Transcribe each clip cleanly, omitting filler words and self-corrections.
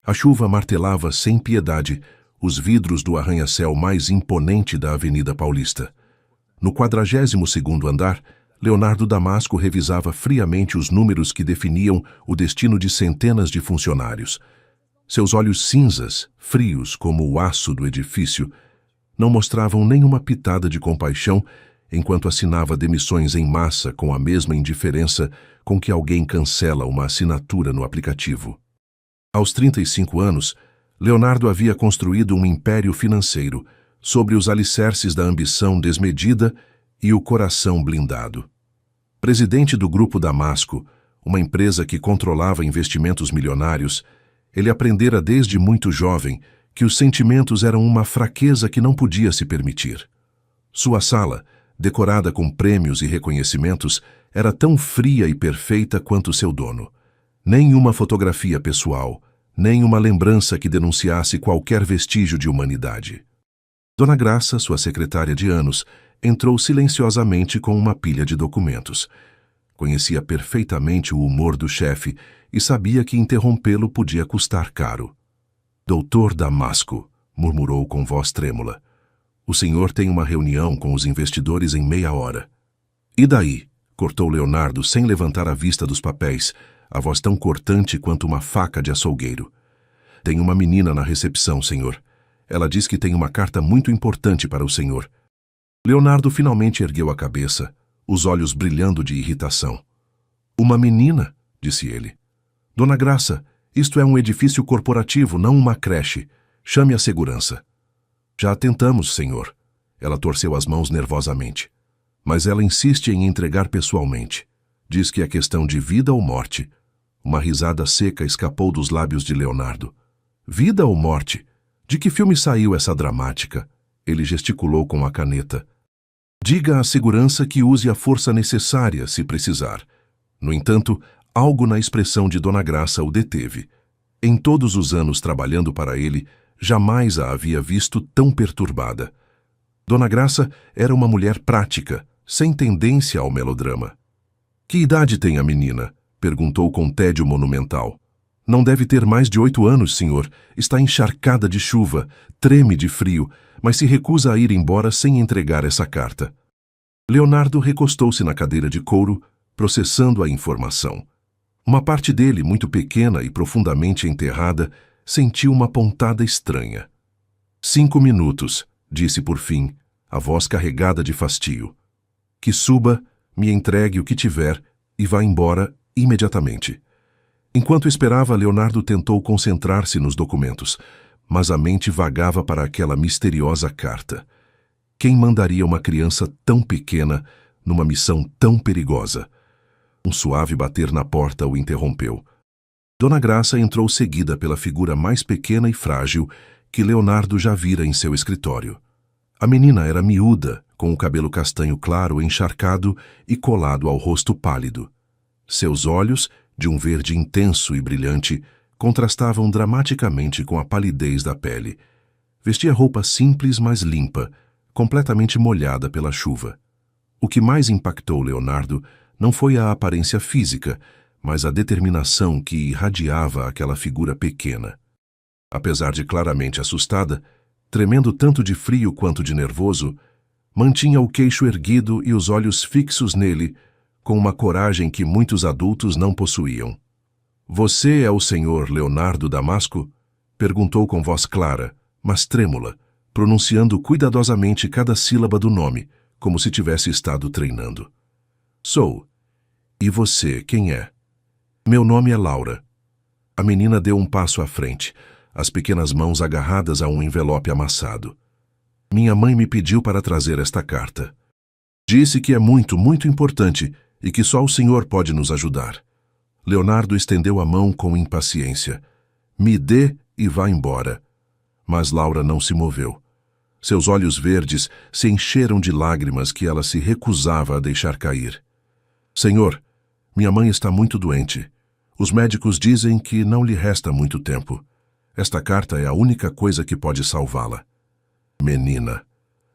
A chuva martelava sem piedade os vidros do arranha-céu mais imponente da Avenida Paulista. No 42º andar, Leonardo Damasco revisava friamente os números que definiam o destino de centenas de funcionários. Seus olhos cinzas, frios como o aço do edifício, não mostravam nenhuma pitada de compaixão enquanto assinava demissões em massa com a mesma indiferença com que alguém cancela uma assinatura no aplicativo. Aos 35 anos, Leonardo havia construído um império financeiro sobre os alicerces da ambição desmedida e o coração blindado. Presidente do Grupo Damasco, uma empresa que controlava investimentos milionários, ele aprendera desde muito jovem que os sentimentos eram uma fraqueza que não podia se permitir. Sua sala, decorada com prêmios e reconhecimentos, era tão fria e perfeita quanto seu dono. Nenhuma fotografia pessoal, nem uma lembrança que denunciasse qualquer vestígio de humanidade. Dona Graça, sua secretária de anos, entrou silenciosamente com uma pilha de documentos. Conhecia perfeitamente o humor do chefe e sabia que interrompê-lo podia custar caro. Doutor Damasco, murmurou com voz trêmula. O senhor tem uma reunião com os investidores em meia hora. E daí? Cortou Leonardo sem levantar a vista dos papéis, a voz tão cortante quanto uma faca de açougueiro. Tem uma menina na recepção, senhor. Ela diz que tem uma carta muito importante para o senhor. Leonardo finalmente ergueu a cabeça, os olhos brilhando de irritação. Uma menina, disse ele. Dona Graça, isto é um edifício corporativo, não uma creche. Chame a segurança. Já tentamos, senhor. Ela torceu as mãos nervosamente. Mas ela insiste em entregar pessoalmente. Diz que é questão de vida ou morte. Uma risada seca escapou dos lábios de Leonardo. Vida ou morte? De que filme saiu essa dramática? Ele gesticulou com a caneta. Diga à segurança que use a força necessária, se precisar. No entanto, algo na expressão de Dona Graça o deteve. Em todos os anos trabalhando para ele, jamais a havia visto tão perturbada. Dona Graça era uma mulher prática, sem tendência ao melodrama. Que idade tem a menina? Perguntou com tédio monumental. Não deve ter mais de 8 anos, senhor. Está encharcada de chuva, treme de frio, mas se recusa a ir embora sem entregar essa carta. Leonardo recostou-se na cadeira de couro, processando a informação. Uma parte dele, muito pequena e profundamente enterrada, sentiu uma pontada estranha. 5 minutos, disse por fim, a voz carregada de fastio. Que suba, me entregue o que tiver e vá embora imediatamente. Enquanto esperava, Leonardo tentou concentrar-se nos documentos, mas a mente vagava para aquela misteriosa carta. Quem mandaria uma criança tão pequena numa missão tão perigosa? Um suave bater na porta o interrompeu. Dona Graça entrou seguida pela figura mais pequena e frágil que Leonardo já vira em seu escritório. A menina era miúda, com o cabelo castanho claro encharcado e colado ao rosto pálido. Seus olhos, de um verde intenso e brilhante, contrastavam dramaticamente com a palidez da pele. Vestia roupa simples, mas limpa, completamente molhada pela chuva. O que mais impactou Leonardo não foi a aparência física, mas a determinação que irradiava aquela figura pequena. Apesar de claramente assustada, tremendo tanto de frio quanto de nervoso, mantinha o queixo erguido e os olhos fixos nele, com uma coragem que muitos adultos não possuíam. Você é o senhor Leonardo Damasco? Perguntou com voz clara, mas trêmula, pronunciando cuidadosamente cada sílaba do nome, como se tivesse estado treinando. Sou. E você, quem é? Meu nome é Laura. A menina deu um passo à frente, as pequenas mãos agarradas a um envelope amassado. Minha mãe me pediu para trazer esta carta. Disse que é muito, muito importante e que só o senhor pode nos ajudar. Leonardo estendeu a mão com impaciência. Me dê e vá embora. Mas Laura não se moveu. Seus olhos verdes se encheram de lágrimas que ela se recusava a deixar cair. Senhor, minha mãe está muito doente. Os médicos dizem que não lhe resta muito tempo. Esta carta é a única coisa que pode salvá-la. Menina.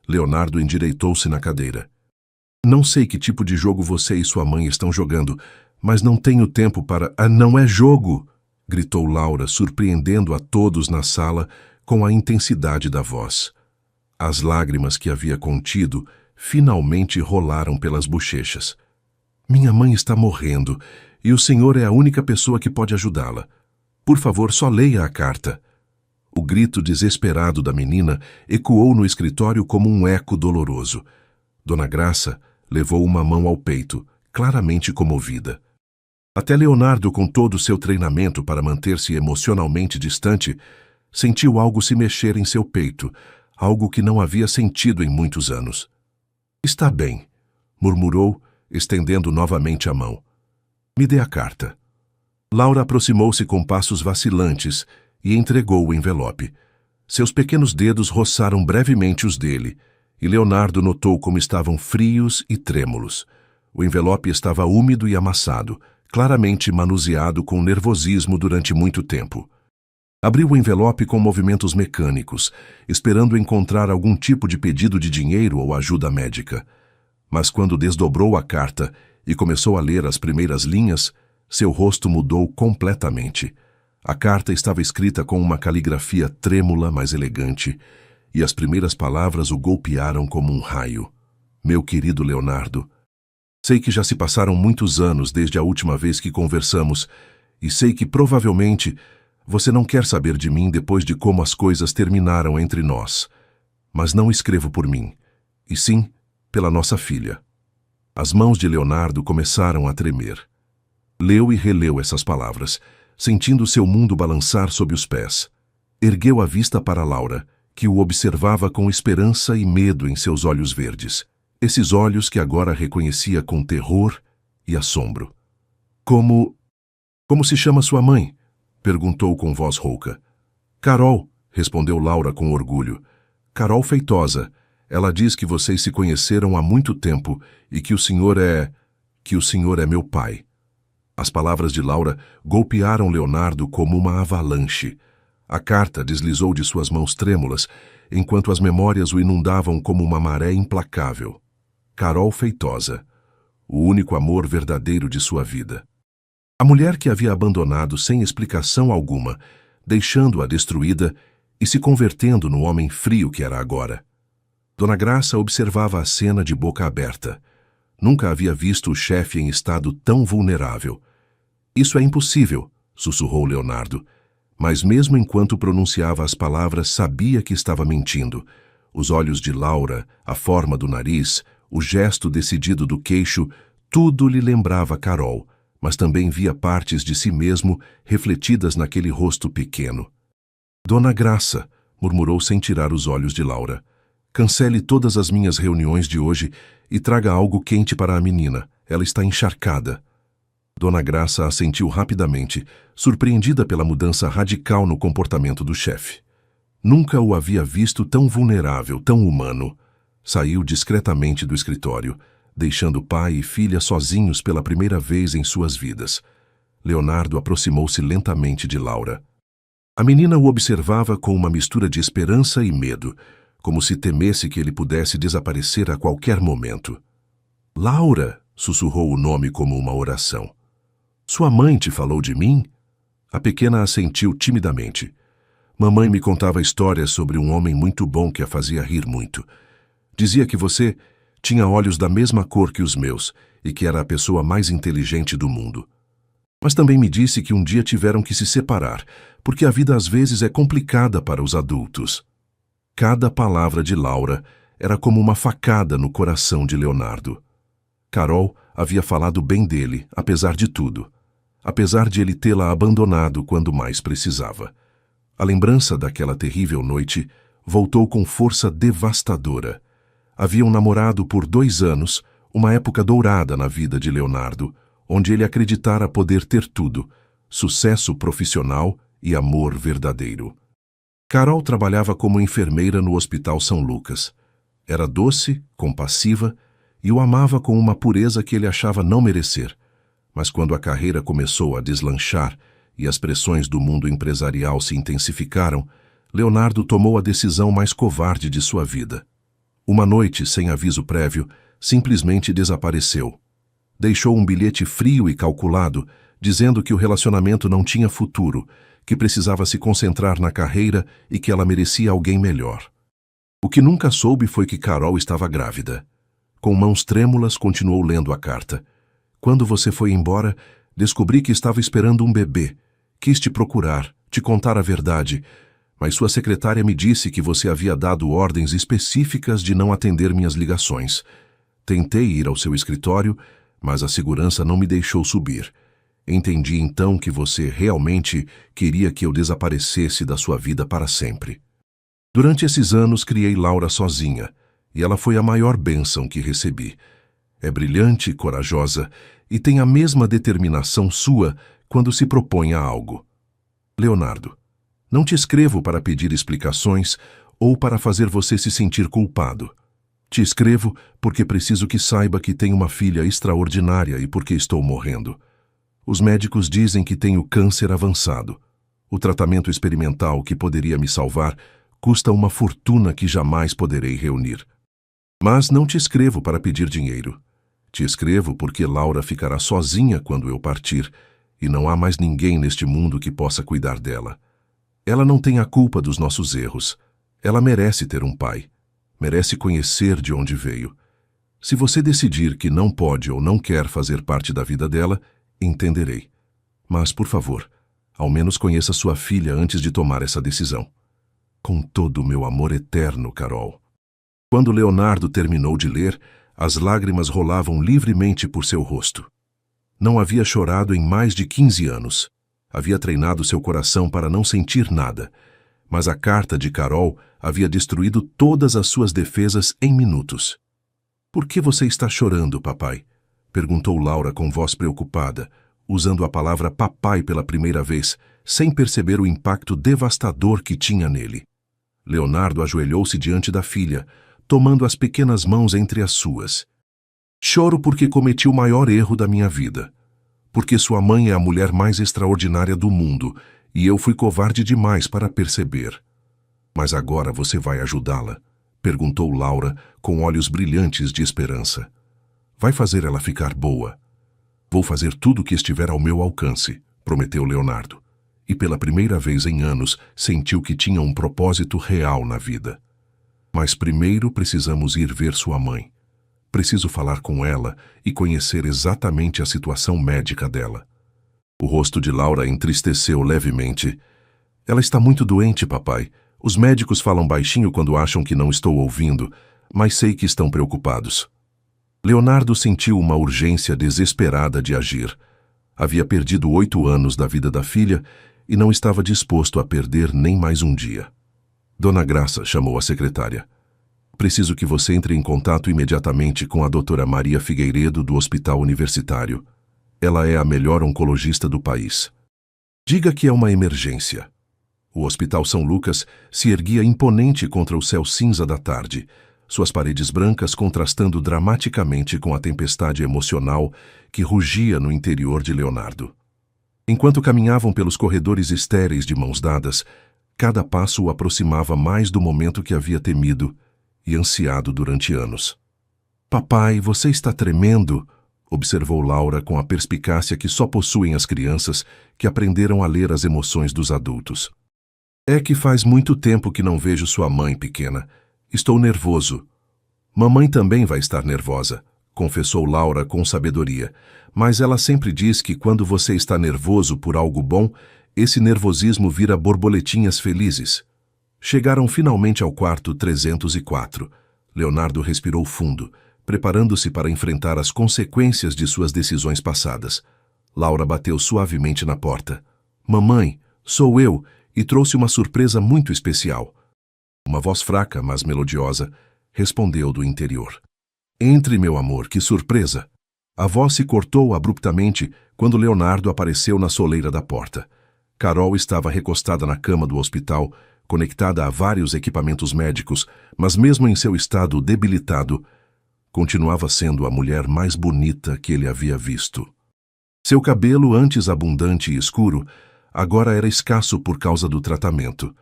Leonardo endireitou-se na cadeira. Não sei que tipo de jogo você e sua mãe estão jogando, mas não tenho tempo para... não é jogo! gritou Laura, surpreendendo a todos na sala com a intensidade da voz. As lágrimas que havia contido finalmente rolaram pelas bochechas. Minha mãe está morrendo e o senhor é a única pessoa que pode ajudá-la. Por favor, só leia a carta. O grito desesperado da menina ecoou no escritório como um eco doloroso. Dona Graça levou uma mão ao peito, claramente comovida. Até Leonardo, com todo o seu treinamento para manter-se emocionalmente distante, sentiu algo se mexer em seu peito, algo que não havia sentido em muitos anos. Está bem, murmurou, estendendo novamente a mão. Me dê a carta. Laura aproximou-se com passos vacilantes e entregou o envelope. Seus pequenos dedos roçaram brevemente os dele, e Leonardo notou como estavam frios e trêmulos. O envelope estava úmido e amassado, claramente manuseado com nervosismo durante muito tempo. Abriu o envelope com movimentos mecânicos, esperando encontrar algum tipo de pedido de dinheiro ou ajuda médica. Mas quando desdobrou a carta e começou a ler as primeiras linhas, seu rosto mudou completamente. A carta estava escrita com uma caligrafia trêmula, mas elegante, e as primeiras palavras o golpearam como um raio. Meu querido Leonardo, sei que já se passaram muitos anos desde a última vez que conversamos, e sei que provavelmente você não quer saber de mim depois de como as coisas terminaram entre nós. Mas não escrevo por mim, e sim pela nossa filha. As mãos de Leonardo começaram a tremer. Leu e releu essas palavras, sentindo seu mundo balançar sob os pés. Ergueu a vista para Laura, que o observava com esperança e medo em seus olhos verdes. Esses olhos que agora reconhecia com terror e assombro. Como se chama sua mãe? Perguntou com voz rouca. Carol, respondeu Laura com orgulho. Carol Feitosa. Ela diz que vocês se conheceram há muito tempo e que o senhor é meu pai. As palavras de Laura golpearam Leonardo como uma avalanche. A carta deslizou de suas mãos trêmulas, enquanto as memórias o inundavam como uma maré implacável. Carol Feitosa, o único amor verdadeiro de sua vida. A mulher que havia abandonado sem explicação alguma, deixando-a destruída e se convertendo no homem frio que era agora. Dona Graça observava a cena de boca aberta. Nunca havia visto o chefe em estado tão vulnerável. Isso é impossível, sussurrou Leonardo. Mas mesmo enquanto pronunciava as palavras, sabia que estava mentindo. Os olhos de Laura, a forma do nariz, o gesto decidido do queixo, tudo lhe lembrava Carol, mas também via partes de si mesmo refletidas naquele rosto pequeno. Dona Graça, murmurou sem tirar os olhos de Laura. Cancele todas as minhas reuniões de hoje e traga algo quente para a menina. Ela está encharcada. Dona Graça assentiu rapidamente, surpreendida pela mudança radical no comportamento do chefe. Nunca o havia visto tão vulnerável, tão humano. Saiu discretamente do escritório, deixando pai e filha sozinhos pela primeira vez em suas vidas. Leonardo aproximou-se lentamente de Laura. A menina o observava com uma mistura de esperança e medo, como se temesse que ele pudesse desaparecer a qualquer momento. Laura, sussurrou o nome como uma oração. Sua mãe te falou de mim? A pequena assentiu timidamente. Mamãe me contava histórias sobre um homem muito bom que a fazia rir muito. Dizia que você tinha olhos da mesma cor que os meus e que era a pessoa mais inteligente do mundo. Mas também me disse que um dia tiveram que se separar, porque a vida às vezes é complicada para os adultos. Cada palavra de Laura era como uma facada no coração de Leonardo. Carol havia falado bem dele, apesar de tudo. Apesar de ele tê-la abandonado quando mais precisava. A lembrança daquela terrível noite voltou com força devastadora. Haviam namorado por 2 anos, uma época dourada na vida de Leonardo, onde ele acreditara poder ter tudo, sucesso profissional e amor verdadeiro. Carol trabalhava como enfermeira no Hospital São Lucas. Era doce, compassiva e o amava com uma pureza que ele achava não merecer. Mas quando a carreira começou a deslanchar e as pressões do mundo empresarial se intensificaram, Leonardo tomou a decisão mais covarde de sua vida. Uma noite, sem aviso prévio, simplesmente desapareceu. Deixou um bilhete frio e calculado, dizendo que o relacionamento não tinha futuro, que precisava se concentrar na carreira e que ela merecia alguém melhor. O que nunca soube foi que Carol estava grávida. Com mãos trêmulas, continuou lendo a carta. Quando você foi embora, descobri que estava esperando um bebê. Quis te procurar, te contar a verdade, mas sua secretária me disse que você havia dado ordens específicas de não atender minhas ligações. Tentei ir ao seu escritório, mas a segurança não me deixou subir. Entendi então que você realmente queria que eu desaparecesse da sua vida para sempre. Durante esses anos criei Laura sozinha, e ela foi a maior bênção que recebi. É brilhante e corajosa, e tem a mesma determinação sua quando se propõe a algo. Leonardo, não te escrevo para pedir explicações ou para fazer você se sentir culpado. Te escrevo porque preciso que saiba que tenho uma filha extraordinária e porque estou morrendo. Os médicos dizem que tenho câncer avançado. O tratamento experimental que poderia me salvar custa uma fortuna que jamais poderei reunir. Mas não te escrevo para pedir dinheiro. Te escrevo porque Laura ficará sozinha quando eu partir, e não há mais ninguém neste mundo que possa cuidar dela. Ela não tem a culpa dos nossos erros. Ela merece ter um pai. Merece conhecer de onde veio. Se você decidir que não pode ou não quer fazer parte da vida dela, entenderei. Mas, por favor, ao menos conheça sua filha antes de tomar essa decisão. Com todo o meu amor eterno, Carol. Quando Leonardo terminou de ler, as lágrimas rolavam livremente por seu rosto. Não havia chorado em mais de 15 anos. Havia treinado seu coração para não sentir nada. Mas a carta de Carol havia destruído todas as suas defesas em minutos. Por que você está chorando, papai? Perguntou Laura com voz preocupada, usando a palavra papai pela primeira vez, sem perceber o impacto devastador que tinha nele. Leonardo ajoelhou-se diante da filha, tomando as pequenas mãos entre as suas. Choro porque cometi o maior erro da minha vida. Porque sua mãe é a mulher mais extraordinária do mundo, e eu fui covarde demais para perceber. Mas agora você vai ajudá-la? Perguntou Laura, com olhos brilhantes de esperança. Vai fazer ela ficar boa. Vou fazer tudo o que estiver ao meu alcance, prometeu Leonardo. E pela primeira vez em anos sentiu que tinha um propósito real na vida. Mas primeiro precisamos ir ver sua mãe. Preciso falar com ela e conhecer exatamente a situação médica dela. O rosto de Laura entristeceu levemente. Ela está muito doente, papai. Os médicos falam baixinho quando acham que não estou ouvindo, mas sei que estão preocupados. Leonardo sentiu uma urgência desesperada de agir. Havia perdido 8 anos da vida da filha e não estava disposto a perder nem mais um dia. Dona Graça chamou a secretária. Preciso que você entre em contato imediatamente com a doutora Maria Figueiredo do Hospital Universitário. Ela é a melhor oncologista do país. Diga que é uma emergência. O Hospital São Lucas se erguia imponente contra o céu cinza da tarde, suas paredes brancas contrastando dramaticamente com a tempestade emocional que rugia no interior de Leonardo. Enquanto caminhavam pelos corredores estéreis de mãos dadas, cada passo o aproximava mais do momento que havia temido e ansiado durante anos. Papai, você está tremendo, observou Laura com a perspicácia que só possuem as crianças que aprenderam a ler as emoções dos adultos. É que faz muito tempo que não vejo sua mãe, pequena. Estou nervoso. Mamãe também vai estar nervosa, confessou Laura com sabedoria, mas ela sempre diz que quando você está nervoso por algo bom, esse nervosismo vira borboletinhas felizes. Chegaram finalmente ao quarto 304. Leonardo respirou fundo, preparando-se para enfrentar as consequências de suas decisões passadas. Laura bateu suavemente na porta. Mamãe, sou eu, e trouxe uma surpresa muito especial. Uma voz fraca, mas melodiosa, respondeu do interior. Entre, meu amor, que surpresa! A voz se cortou abruptamente quando Leonardo apareceu na soleira da porta. Carol estava recostada na cama do hospital, conectada a vários equipamentos médicos, mas mesmo em seu estado debilitado, continuava sendo a mulher mais bonita que ele havia visto. Seu cabelo, antes abundante e escuro, agora era escasso por causa do tratamento,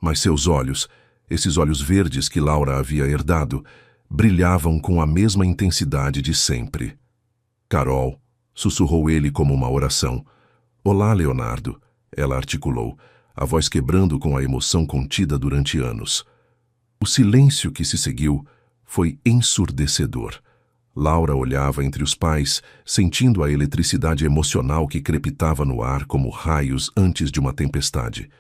mas seus olhos, esses olhos verdes que Laura havia herdado, brilhavam com a mesma intensidade de sempre. Carol, sussurrou ele como uma oração, Olá, Leonardo, ela articulou, a voz quebrando com a emoção contida durante anos. O silêncio que se seguiu foi ensurdecedor. Laura olhava entre os pais, sentindo a eletricidade emocional que crepitava no ar como raios antes de uma tempestade.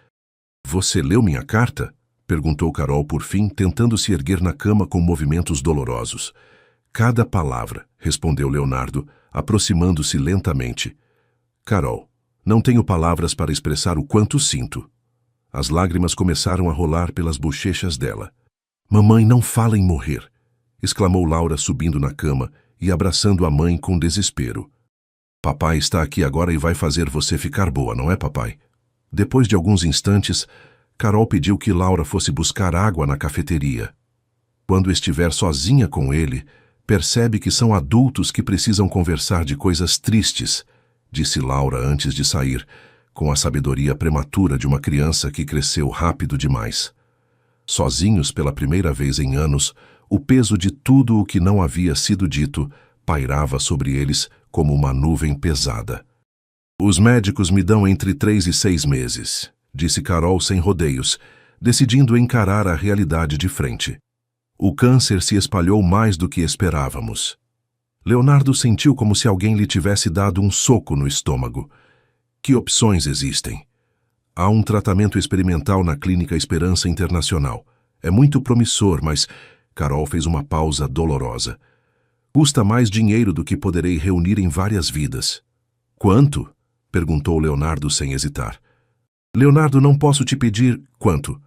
Você leu minha carta? Perguntou Carol por fim, tentando se erguer na cama com movimentos dolorosos. Cada palavra, respondeu Leonardo, aproximando-se lentamente. Carol, não tenho palavras para expressar o quanto sinto. As lágrimas começaram a rolar pelas bochechas dela. Mamãe não fala em morrer, exclamou Laura subindo na cama e abraçando a mãe com desespero. Papai está aqui agora e vai fazer você ficar boa, não é, papai? Depois de alguns instantes, Carol pediu que Laura fosse buscar água na cafeteria. Quando estiver sozinha com ele, percebe que são adultos que precisam conversar de coisas tristes, disse Laura antes de sair, com a sabedoria prematura de uma criança que cresceu rápido demais. Sozinhos pela primeira vez em anos, o peso de tudo o que não havia sido dito pairava sobre eles como uma nuvem pesada. Os médicos me dão entre 3 e 6 meses, disse Carol sem rodeios, decidindo encarar a realidade de frente. O câncer se espalhou mais do que esperávamos. Leonardo sentiu como se alguém lhe tivesse dado um soco no estômago. Que opções existem? Há um tratamento experimental na Clínica Esperança Internacional. É muito promissor, mas... Carol fez uma pausa dolorosa. Custa mais dinheiro do que poderei reunir em várias vidas. Quanto? Perguntou Leonardo sem hesitar. Leonardo, não posso te pedir quanto?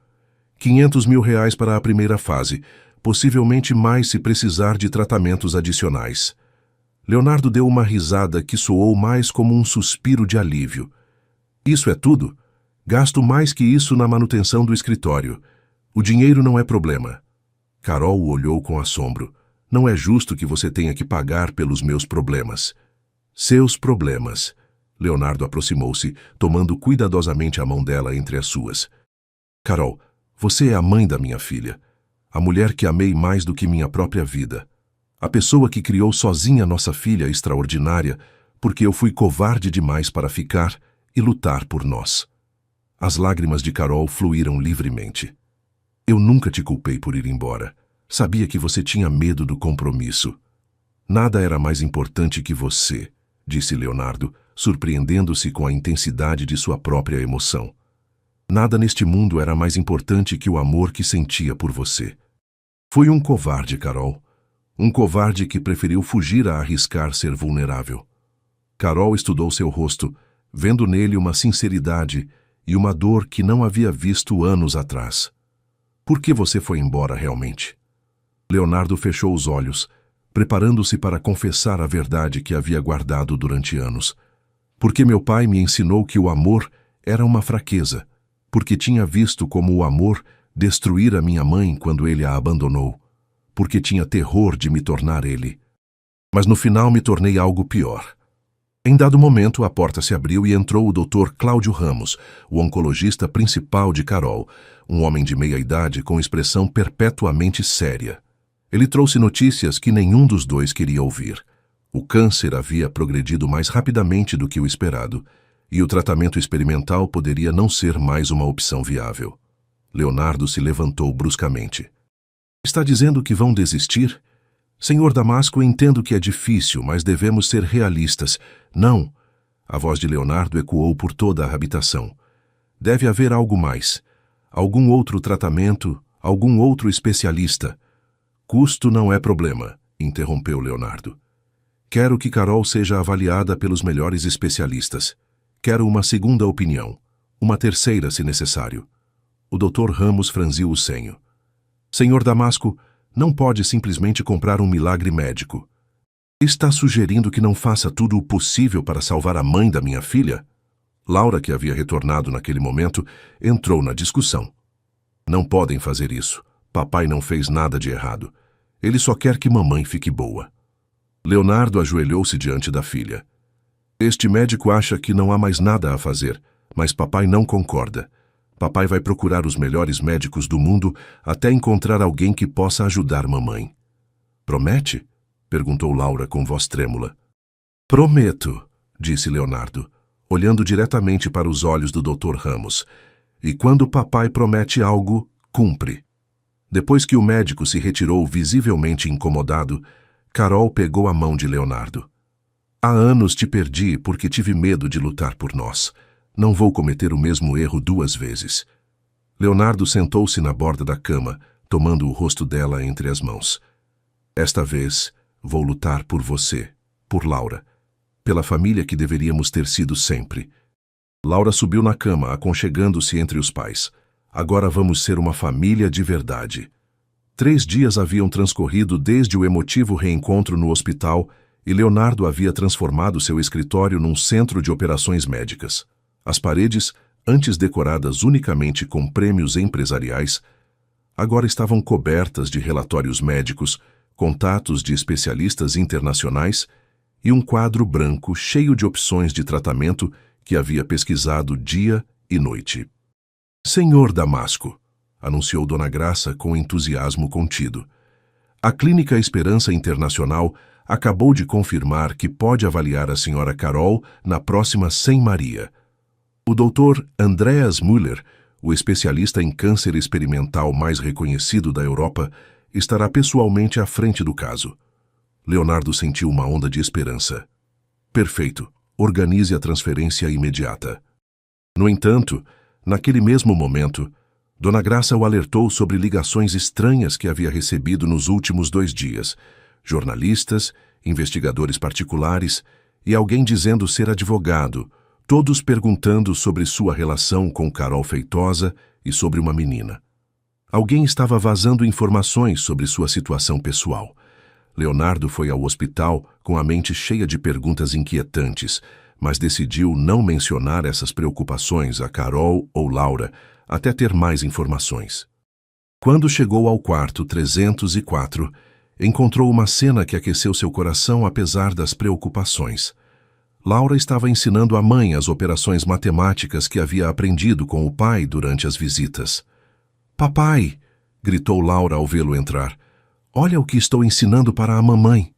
500 mil reais para a primeira fase, possivelmente mais se precisar de tratamentos adicionais. Leonardo deu uma risada que soou mais como um suspiro de alívio. Isso é tudo? Gasto mais que isso na manutenção do escritório. O dinheiro não é problema. Carol o olhou com assombro. Não é justo que você tenha que pagar pelos meus problemas. Seus problemas. Leonardo aproximou-se, tomando cuidadosamente a mão dela entre as suas. Carol, você é a mãe da minha filha. A mulher que amei mais do que minha própria vida. A pessoa que criou sozinha nossa filha extraordinária, porque eu fui covarde demais para ficar e lutar por nós. As lágrimas de Carol fluíram livremente. Eu nunca te culpei por ir embora. Sabia que você tinha medo do compromisso. Nada era mais importante que você, disse Leonardo, surpreendendo-se com a intensidade de sua própria emoção. Nada neste mundo era mais importante que o amor que sentia por você. Fui um covarde, Carol. Um covarde que preferiu fugir a arriscar ser vulnerável. Carol estudou seu rosto, vendo nele uma sinceridade e uma dor que não havia visto anos atrás. Por que você foi embora realmente? Leonardo fechou os olhos, preparando-se para confessar a verdade que havia guardado durante anos. Porque meu pai me ensinou que o amor era uma fraqueza, porque tinha visto como o amor destruir a minha mãe quando ele a abandonou, porque tinha terror de me tornar ele. Mas no final me tornei algo pior. Em dado momento, a porta se abriu e entrou o Dr. Cláudio Ramos, o oncologista principal de Carol, um homem de meia-idade com expressão perpetuamente séria. Ele trouxe notícias que nenhum dos dois queria ouvir. O câncer havia progredido mais rapidamente do que o esperado, e o tratamento experimental poderia não ser mais uma opção viável. Leonardo se levantou bruscamente. Está dizendo que vão desistir? Senhor Damasco, entendo que é difícil, mas devemos ser realistas. Não. A voz de Leonardo ecoou por toda a habitação. Deve haver algo mais. Algum outro tratamento, algum outro especialista. Custo não é problema, interrompeu Leonardo. Quero que Carol seja avaliada pelos melhores especialistas. Quero uma segunda opinião. Uma terceira, se necessário. O Dr. Ramos franziu o senho. Senhor Damasco, não pode simplesmente comprar um milagre médico. Está sugerindo que não faça tudo o possível para salvar a mãe da minha filha? Laura, que havia retornado naquele momento, entrou na discussão. Não podem fazer isso. Papai não fez nada de errado. Ele só quer que mamãe fique boa. Leonardo ajoelhou-se diante da filha. Este médico acha que não há mais nada a fazer, mas papai não concorda. Papai vai procurar os melhores médicos do mundo até encontrar alguém que possa ajudar mamãe. Promete? Perguntou Laura com voz trêmula. Prometo, disse Leonardo. olhando diretamente para os olhos do Dr. Ramos. E quando papai promete algo, cumpre. Depois que o médico se retirou visivelmente incomodado, Carol pegou a mão de Leonardo. Há anos te perdi porque tive medo de lutar por nós. Não vou cometer o mesmo erro 2 vezes. Leonardo sentou-se na borda da cama, tomando o rosto dela entre as mãos. Esta vez, vou lutar por você, por Laura, pela família que deveríamos ter sido sempre. Laura subiu na cama, aconchegando-se entre os pais. Agora vamos ser uma família de verdade. 3 dias haviam transcorrido desde o emotivo reencontro no hospital e Leonardo havia transformado seu escritório num centro de operações médicas. As paredes, antes decoradas unicamente com prêmios empresariais, agora estavam cobertas de relatórios médicos, contatos de especialistas internacionais e um quadro branco cheio de opções de tratamento que havia pesquisado dia e noite. Senhor Damasco, anunciou Dona Graça com entusiasmo contido. A Clínica Esperança Internacional acabou de confirmar que pode avaliar a senhora Carol na próxima Sem Maria. O Dr. Andreas Müller, o especialista em câncer experimental mais reconhecido da Europa, estará pessoalmente à frente do caso. Leonardo sentiu uma onda de esperança. Perfeito. Organize a transferência imediata. No entanto, naquele mesmo momento, Dona Graça o alertou sobre ligações estranhas que havia recebido nos últimos 2 dias. Jornalistas, investigadores particulares e alguém dizendo ser advogado, todos perguntando sobre sua relação com Carol Feitosa e sobre uma menina. Alguém estava vazando informações sobre sua situação pessoal. Leonardo foi ao hospital com a mente cheia de perguntas inquietantes, mas decidiu não mencionar essas preocupações a Carol ou Laura até ter mais informações. Quando chegou ao quarto 304, encontrou uma cena que aqueceu seu coração apesar das preocupações. Laura estava ensinando à mãe as operações matemáticas que havia aprendido com o pai durante as visitas. "Papai!" gritou Laura ao vê-lo entrar. "Olha o que estou ensinando para a mamãe."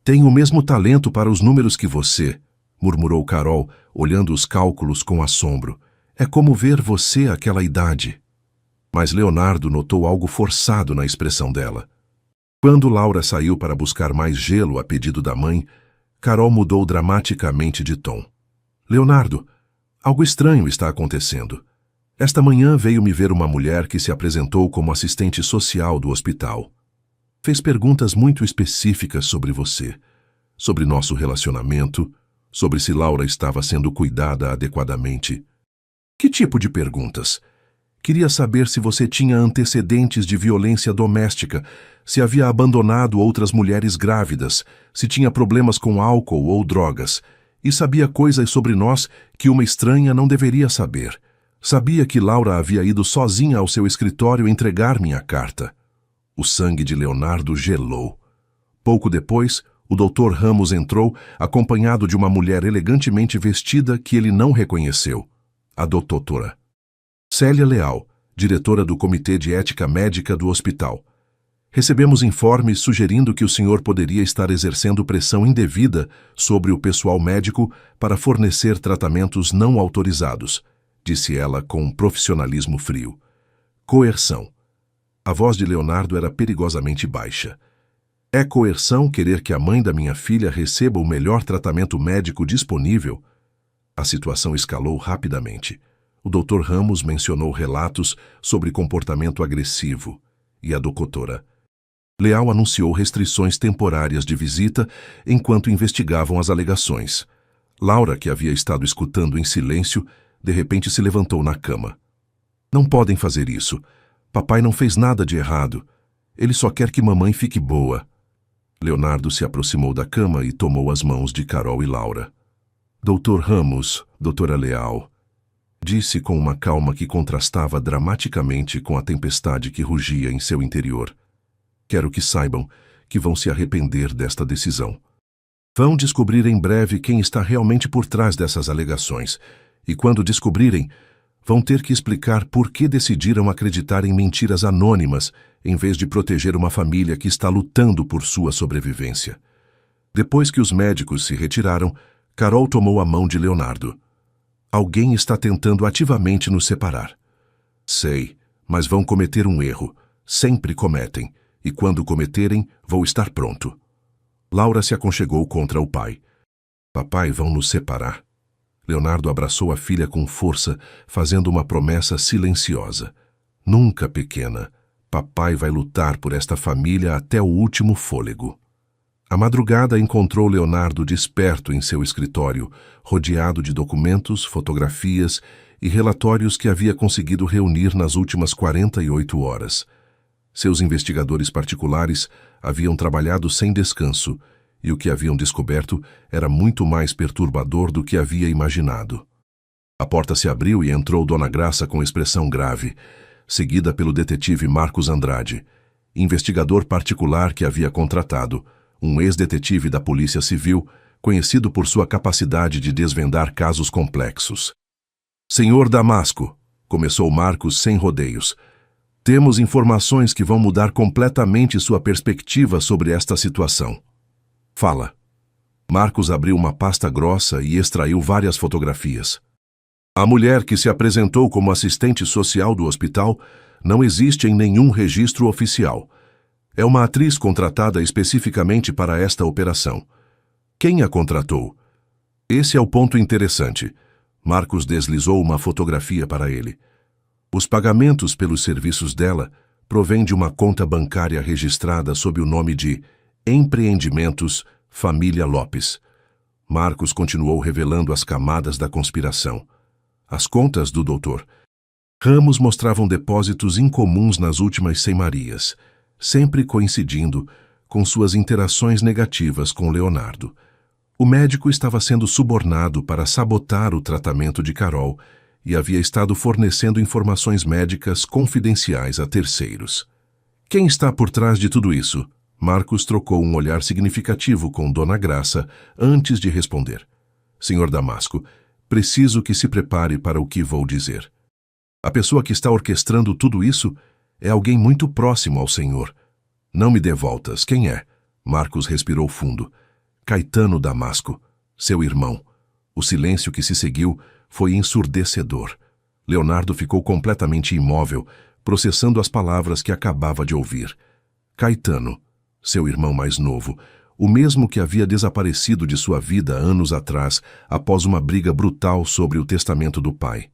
"Tenho o mesmo talento para os números que você", murmurou Carol, olhando os cálculos com assombro. "É como ver você àquela idade." Mas Leonardo notou algo forçado na expressão dela. Quando Laura saiu para buscar mais gelo a pedido da mãe, Carol mudou dramaticamente de tom. "Leonardo, algo estranho está acontecendo. Esta manhã veio me ver uma mulher que se apresentou como assistente social do hospital. Fez perguntas muito específicas sobre você, sobre nosso relacionamento, sobre se Laura estava sendo cuidada adequadamente." "Que tipo de perguntas?" "Queria saber se você tinha antecedentes de violência doméstica, se havia abandonado outras mulheres grávidas, se tinha problemas com álcool ou drogas, e sabia coisas sobre nós que uma estranha não deveria saber. Sabia que Laura havia ido sozinha ao seu escritório entregar minha carta." O sangue de Leonardo gelou. Pouco depois, o Dr. Ramos entrou, acompanhado de uma mulher elegantemente vestida que ele não reconheceu. A doutora Célia Leal, diretora do Comitê de Ética Médica do hospital. "Recebemos informes sugerindo que o senhor poderia estar exercendo pressão indevida sobre o pessoal médico para fornecer tratamentos não autorizados", disse ela com um profissionalismo frio. "Coerção." A voz de Leonardo era perigosamente baixa. "É coerção querer que a mãe da minha filha receba o melhor tratamento médico disponível?" A situação escalou rapidamente. O Dr. Ramos mencionou relatos sobre comportamento agressivo e a doutora Leal anunciou restrições temporárias de visita enquanto investigavam as alegações. Laura, que havia estado escutando em silêncio, de repente se levantou na cama. "Não podem fazer isso. Papai não fez nada de errado. Ele só quer que mamãe fique boa." Leonardo se aproximou da cama e tomou as mãos de Carol e Laura. "Dr. Ramos, doutora Leal", disse com uma calma que contrastava dramaticamente com a tempestade que rugia em seu interior. "Quero que saibam que vão se arrepender desta decisão. Vão descobrir em breve quem está realmente por trás dessas alegações, e quando descobrirem, vão ter que explicar por que decidiram acreditar em mentiras anônimas em vez de proteger uma família que está lutando por sua sobrevivência." Depois que os médicos se retiraram, Carol tomou a mão de Leonardo. Alguém está tentando ativamente nos separar. Sei, mas vão cometer um erro. Sempre cometem, e quando cometerem, vou estar pronto. Laura se aconchegou contra o pai. Papai, vão nos separar. Leonardo abraçou a filha com força, fazendo uma promessa silenciosa. Nunca, pequena. Papai vai lutar por esta família até o último fôlego. A madrugada encontrou Leonardo desperto em seu escritório, rodeado de documentos, fotografias e relatórios que havia conseguido reunir nas últimas 48 horas. Seus investigadores particulares haviam trabalhado sem descanso, e o que haviam descoberto era muito mais perturbador do que havia imaginado. A porta se abriu e entrou Dona Graça com expressão grave, seguida pelo detetive Marcos Andrade, investigador particular que havia contratado, um ex-detetive da Polícia Civil, conhecido por sua capacidade de desvendar casos complexos. Senhor Damasco, começou Marcos sem rodeios, temos informações que vão mudar completamente sua perspectiva sobre esta situação. Fala. Marcos abriu uma pasta grossa e extraiu várias fotografias. A mulher que se apresentou como assistente social do hospital não existe em nenhum registro oficial. É uma atriz contratada especificamente para esta operação. Quem a contratou? Esse é o ponto interessante. Marcos deslizou uma fotografia para ele. Os pagamentos pelos serviços dela provêm de uma conta bancária registrada sob o nome de Empreendimentos Família Lopes. Marcos continuou revelando as camadas da conspiração. As contas do Dr. Ramos mostravam depósitos incomuns nas últimas cem-marias, sempre coincidindo com suas interações negativas com Leonardo. O médico estava sendo subornado para sabotar o tratamento de Carol e havia estado fornecendo informações médicas confidenciais a terceiros. Quem está por trás de tudo isso? Marcos trocou um olhar significativo com Dona Graça antes de responder. Senhor Damasco, preciso que se prepare para o que vou dizer. A pessoa que está orquestrando tudo isso é alguém muito próximo ao senhor. Não me dê voltas. Quem é? Marcos respirou fundo. Caetano Damasco, seu irmão. O silêncio que se seguiu foi ensurdecedor. Leonardo ficou completamente imóvel, processando as palavras que acabava de ouvir. Caetano, seu irmão mais novo, o mesmo que havia desaparecido de sua vida anos atrás, após uma briga brutal sobre o testamento do pai.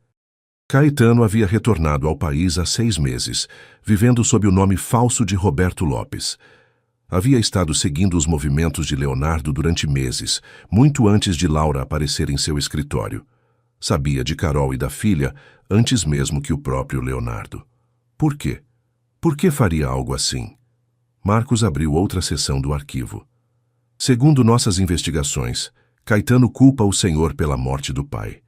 Caetano havia retornado ao país há 6 meses, vivendo sob o nome falso de Roberto Lopes. Havia estado seguindo os movimentos de Leonardo durante meses, muito antes de Laura aparecer em seu escritório. Sabia de Carol e da filha antes mesmo que o próprio Leonardo. Por quê? Por que faria algo assim? Marcos abriu outra seção do arquivo. Segundo nossas investigações, Caetano culpa o senhor pela morte do pai.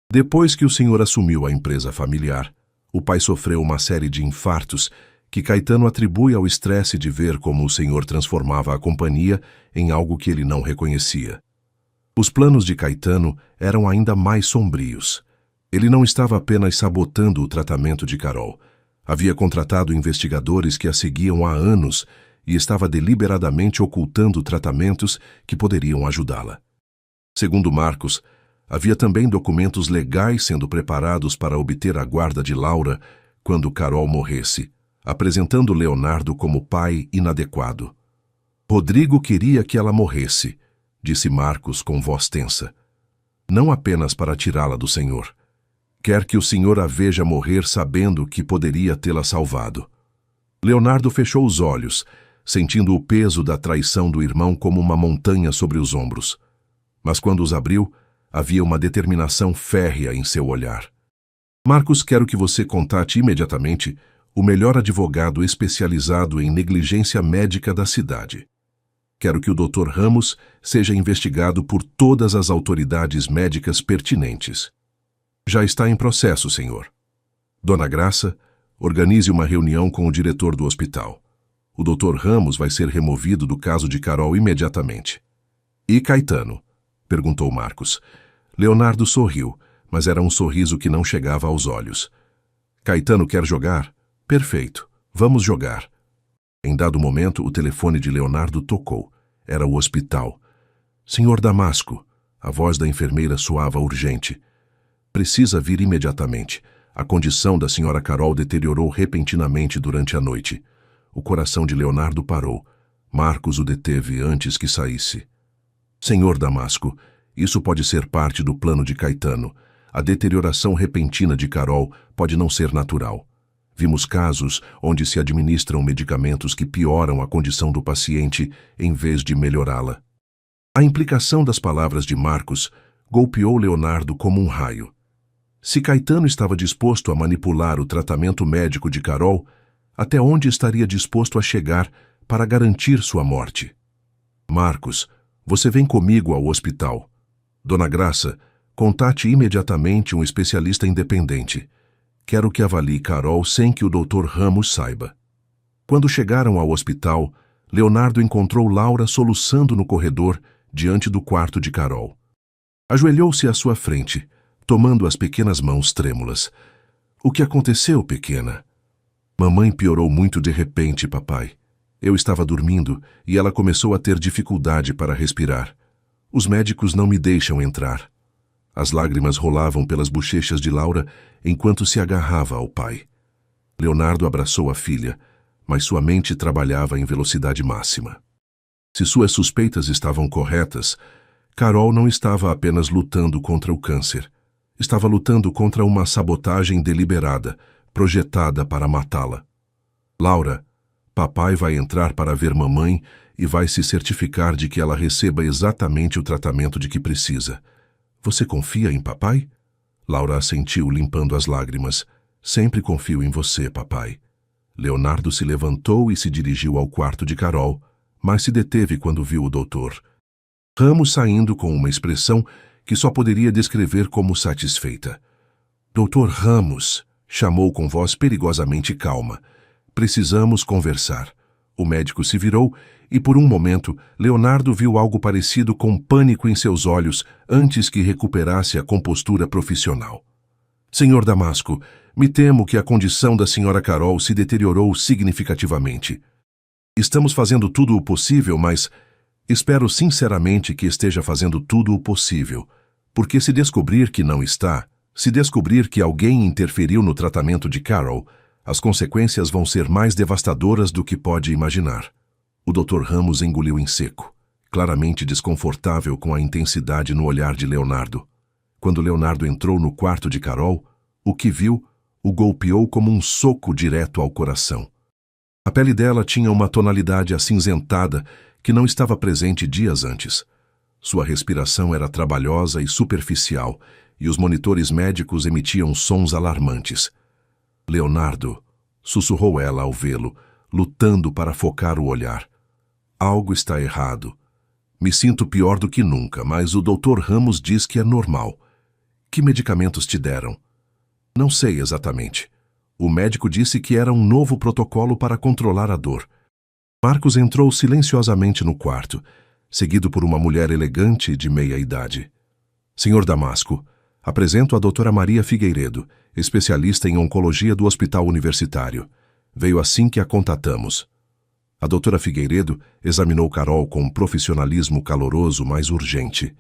Depois que o senhor assumiu a empresa familiar, o pai sofreu uma série de infartos que Caetano atribui ao estresse de ver como o senhor transformava a companhia em algo que ele não reconhecia. Os planos de Caetano eram ainda mais sombrios. Ele não estava apenas sabotando o tratamento de Carol. Havia contratado investigadores que a seguiam há anos e estava deliberadamente ocultando tratamentos que poderiam ajudá-la. Segundo Marcos, havia também documentos legais sendo preparados para obter a guarda de Laura quando Carol morresse, apresentando Leonardo como pai inadequado. Rodrigo queria que ela morresse, disse Marcos com voz tensa. Não apenas para tirá-la do senhor. Quer que o senhor a veja morrer sabendo que poderia tê-la salvado. Leonardo fechou os olhos, sentindo o peso da traição do irmão como uma montanha sobre os ombros. Mas quando os abriu, havia uma determinação férrea em seu olhar. Marcos, quero que você contate imediatamente o melhor advogado especializado em negligência médica da cidade. Quero que o Dr. Ramos seja investigado por todas as autoridades médicas pertinentes. Já está em processo, senhor. Dona Graça, organize uma reunião com o diretor do hospital. O Dr. Ramos vai ser removido do caso de Carol imediatamente. E Caetano? Perguntou Marcos. Leonardo sorriu, mas era um sorriso que não chegava aos olhos. Caetano quer jogar? Perfeito, vamos jogar. Em dado momento, o telefone de Leonardo tocou. Era o hospital. Senhor Damasco, a voz da enfermeira soava urgente. Precisa vir imediatamente. A condição da Sra. Carol deteriorou repentinamente durante a noite. O coração de Leonardo parou. Marcos o deteve antes que saísse. Senhor Damasco, isso pode ser parte do plano de Caetano. A deterioração repentina de Carol pode não ser natural. Vimos casos onde se administram medicamentos que pioram a condição do paciente em vez de melhorá-la. A implicação das palavras de Marcos golpeou Leonardo como um raio. Se Caetano estava disposto a manipular o tratamento médico de Carol, até onde estaria disposto a chegar para garantir sua morte? Marcos, você vem comigo ao hospital. Dona Graça, contate imediatamente um especialista independente. Quero que avalie Carol sem que o Dr. Ramos saiba. Quando chegaram ao hospital, Leonardo encontrou Laura soluçando no corredor diante do quarto de Carol. Ajoelhou-se à sua frente, tomando as pequenas mãos trêmulas. O que aconteceu, pequena? Mamãe piorou muito de repente, papai. Eu estava dormindo e ela começou a ter dificuldade para respirar. Os médicos não me deixam entrar. As lágrimas rolavam pelas bochechas de Laura enquanto se agarrava ao pai. Leonardo abraçou a filha, mas sua mente trabalhava em velocidade máxima. Se suas suspeitas estavam corretas, Carol não estava apenas lutando contra o câncer. Estava lutando contra uma sabotagem deliberada, projetada para matá-la. Laura, papai vai entrar para ver mamãe e vai se certificar de que ela receba exatamente o tratamento de que precisa. Você confia em papai? Laura assentiu, limpando as lágrimas. Sempre confio em você, papai. Leonardo se levantou e se dirigiu ao quarto de Carol, mas se deteve quando viu o doutor Ramos saindo com uma expressão que só poderia descrever como satisfeita. Dr. Ramos, chamou com voz perigosamente calma. Precisamos conversar. O médico se virou e, por um momento, Leonardo viu algo parecido com pânico em seus olhos antes que recuperasse a compostura profissional. Senhor Damasco, me temo que a condição da Sra. Carol se deteriorou significativamente. Estamos fazendo tudo o possível, mas espero sinceramente que esteja fazendo tudo o possível, porque se descobrir que não está, se descobrir que alguém interferiu no tratamento de Carol, as consequências vão ser mais devastadoras do que pode imaginar. O Dr. Ramos engoliu em seco, claramente desconfortável com a intensidade no olhar de Leonardo. Quando Leonardo entrou no quarto de Carol, o que viu o golpeou como um soco direto ao coração. A pele dela tinha uma tonalidade acinzentada que não estava presente dias antes. Sua respiração era trabalhosa e superficial, e os monitores médicos emitiam sons alarmantes. Leonardo, sussurrou ela ao vê-lo, lutando para focar o olhar. Algo está errado. Me sinto pior do que nunca, mas o Dr. Ramos diz que é normal. Que medicamentos te deram? Não sei exatamente. O médico disse que era um novo protocolo para controlar a dor. Marcos entrou silenciosamente no quarto, seguido por uma mulher elegante de meia-idade. Senhor Damasco, apresento a doutora Maria Figueiredo, especialista em oncologia do Hospital Universitário. Veio assim que a contatamos. A doutora Figueiredo examinou Carol com um profissionalismo caloroso, mas urgente.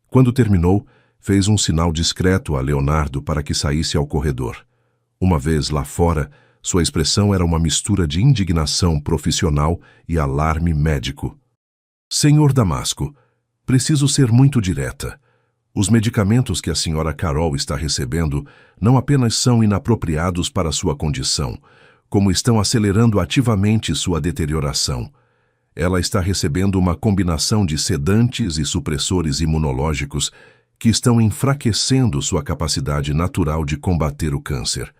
Quando terminou, fez um sinal discreto a Leonardo para que saísse ao corredor. Uma vez lá fora, sua expressão era uma mistura de indignação profissional e alarme médico. Senhor Damasco, preciso ser muito direta. Os medicamentos que a Sra. Carol está recebendo não apenas são inapropriados para sua condição, como estão acelerando ativamente sua deterioração. Ela está recebendo uma combinação de sedantes e supressores imunológicos que estão enfraquecendo sua capacidade natural de combater o câncer.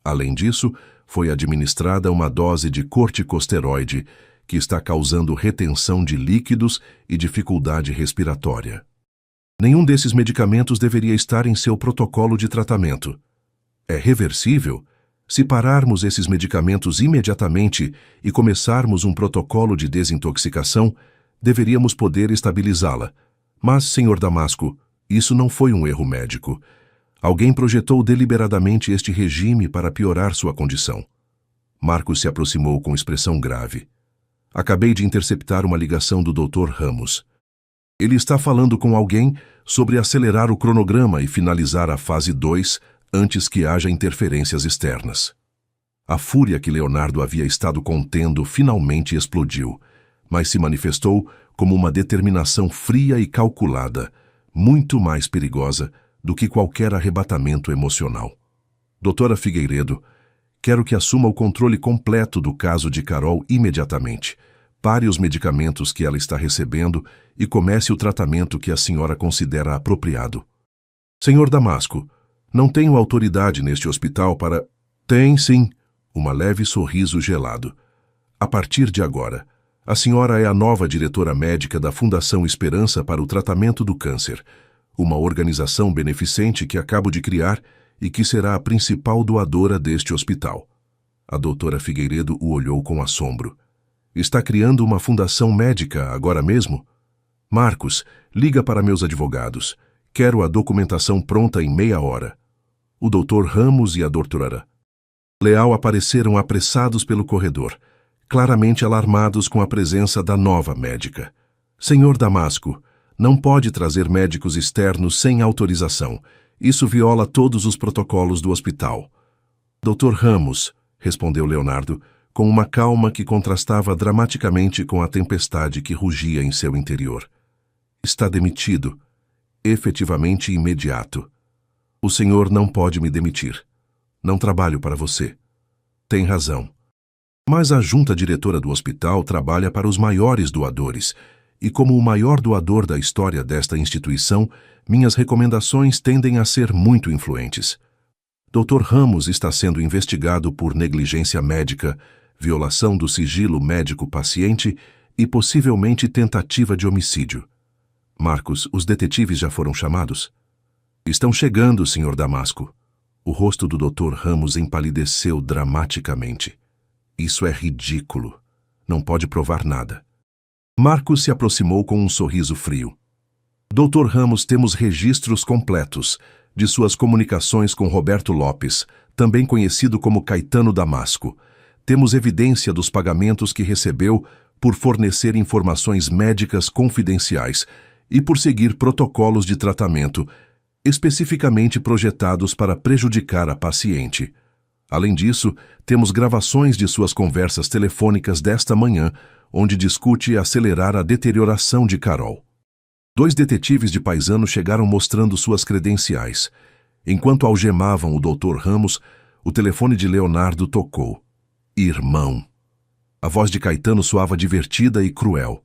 Além disso, foi administrada uma dose de corticosteroide que está causando retenção de líquidos e dificuldade respiratória. Nenhum desses medicamentos deveria estar em seu protocolo de tratamento. É reversível? Se pararmos esses medicamentos imediatamente e começarmos um protocolo de desintoxicação, deveríamos poder estabilizá-la. Mas, Sr. Damasco, isso não foi um erro médico. Alguém projetou deliberadamente este regime para piorar sua condição. Marcos se aproximou com expressão grave. Acabei de interceptar uma ligação do Dr. Ramos. Ele está falando com alguém sobre acelerar o cronograma e finalizar a fase 2 antes que haja interferências externas. A fúria que Leonardo havia estado contendo finalmente explodiu, mas se manifestou como uma determinação fria e calculada, muito mais perigosa do que qualquer arrebatamento emocional. Doutora Figueiredo, quero que assuma o controle completo do caso de Carol imediatamente. Pare os medicamentos que ela está recebendo e comece o tratamento que a senhora considera apropriado. Senhor Damasco, não tenho autoridade neste hospital para... Tem, sim. Uma leve sorriso gelado. A partir de agora, a senhora é a nova diretora médica da Fundação Esperança para o Tratamento do Câncer, uma organização beneficente que acabo de criar e que será a principal doadora deste hospital. A doutora Figueiredo o olhou com assombro. Está criando uma fundação médica agora mesmo? Marcos, liga para meus advogados. Quero a documentação pronta em meia hora. O doutor Ramos e a doutora Leal apareceram apressados pelo corredor, claramente alarmados com a presença da nova médica. Senhor Damasco, não pode trazer médicos externos sem autorização. Isso viola todos os protocolos do hospital. Doutor Ramos, respondeu Leonardo, com uma calma que contrastava dramaticamente com a tempestade que rugia em seu interior. Está demitido. Efetivamente imediato. O senhor não pode me demitir. Não trabalho para você. Tem razão. Mas a junta diretora do hospital trabalha para os maiores doadores, e como o maior doador da história desta instituição, minhas recomendações tendem a ser muito influentes. Dr. Ramos está sendo investigado por negligência médica, violação do sigilo médico-paciente e possivelmente tentativa de homicídio. Marcos, os detetives já foram chamados? Estão chegando, Sr. Damasco. O rosto do Dr. Ramos empalideceu dramaticamente. Isso é ridículo. Não pode provar nada. Marcos se aproximou com um sorriso frio. Dr. Ramos, temos registros completos de suas comunicações com Roberto Lopes, também conhecido como Caetano Damasco. Temos evidência dos pagamentos que recebeu por fornecer informações médicas confidenciais e por seguir protocolos de tratamento especificamente projetados para prejudicar a paciente. Além disso, temos gravações de suas conversas telefônicas desta manhã, onde discute acelerar a deterioração de Carol. 2 detetives de paisano chegaram mostrando suas credenciais. Enquanto algemavam o Dr. Ramos, o telefone de Leonardo tocou. Irmão. A voz de Caetano soava divertida e cruel.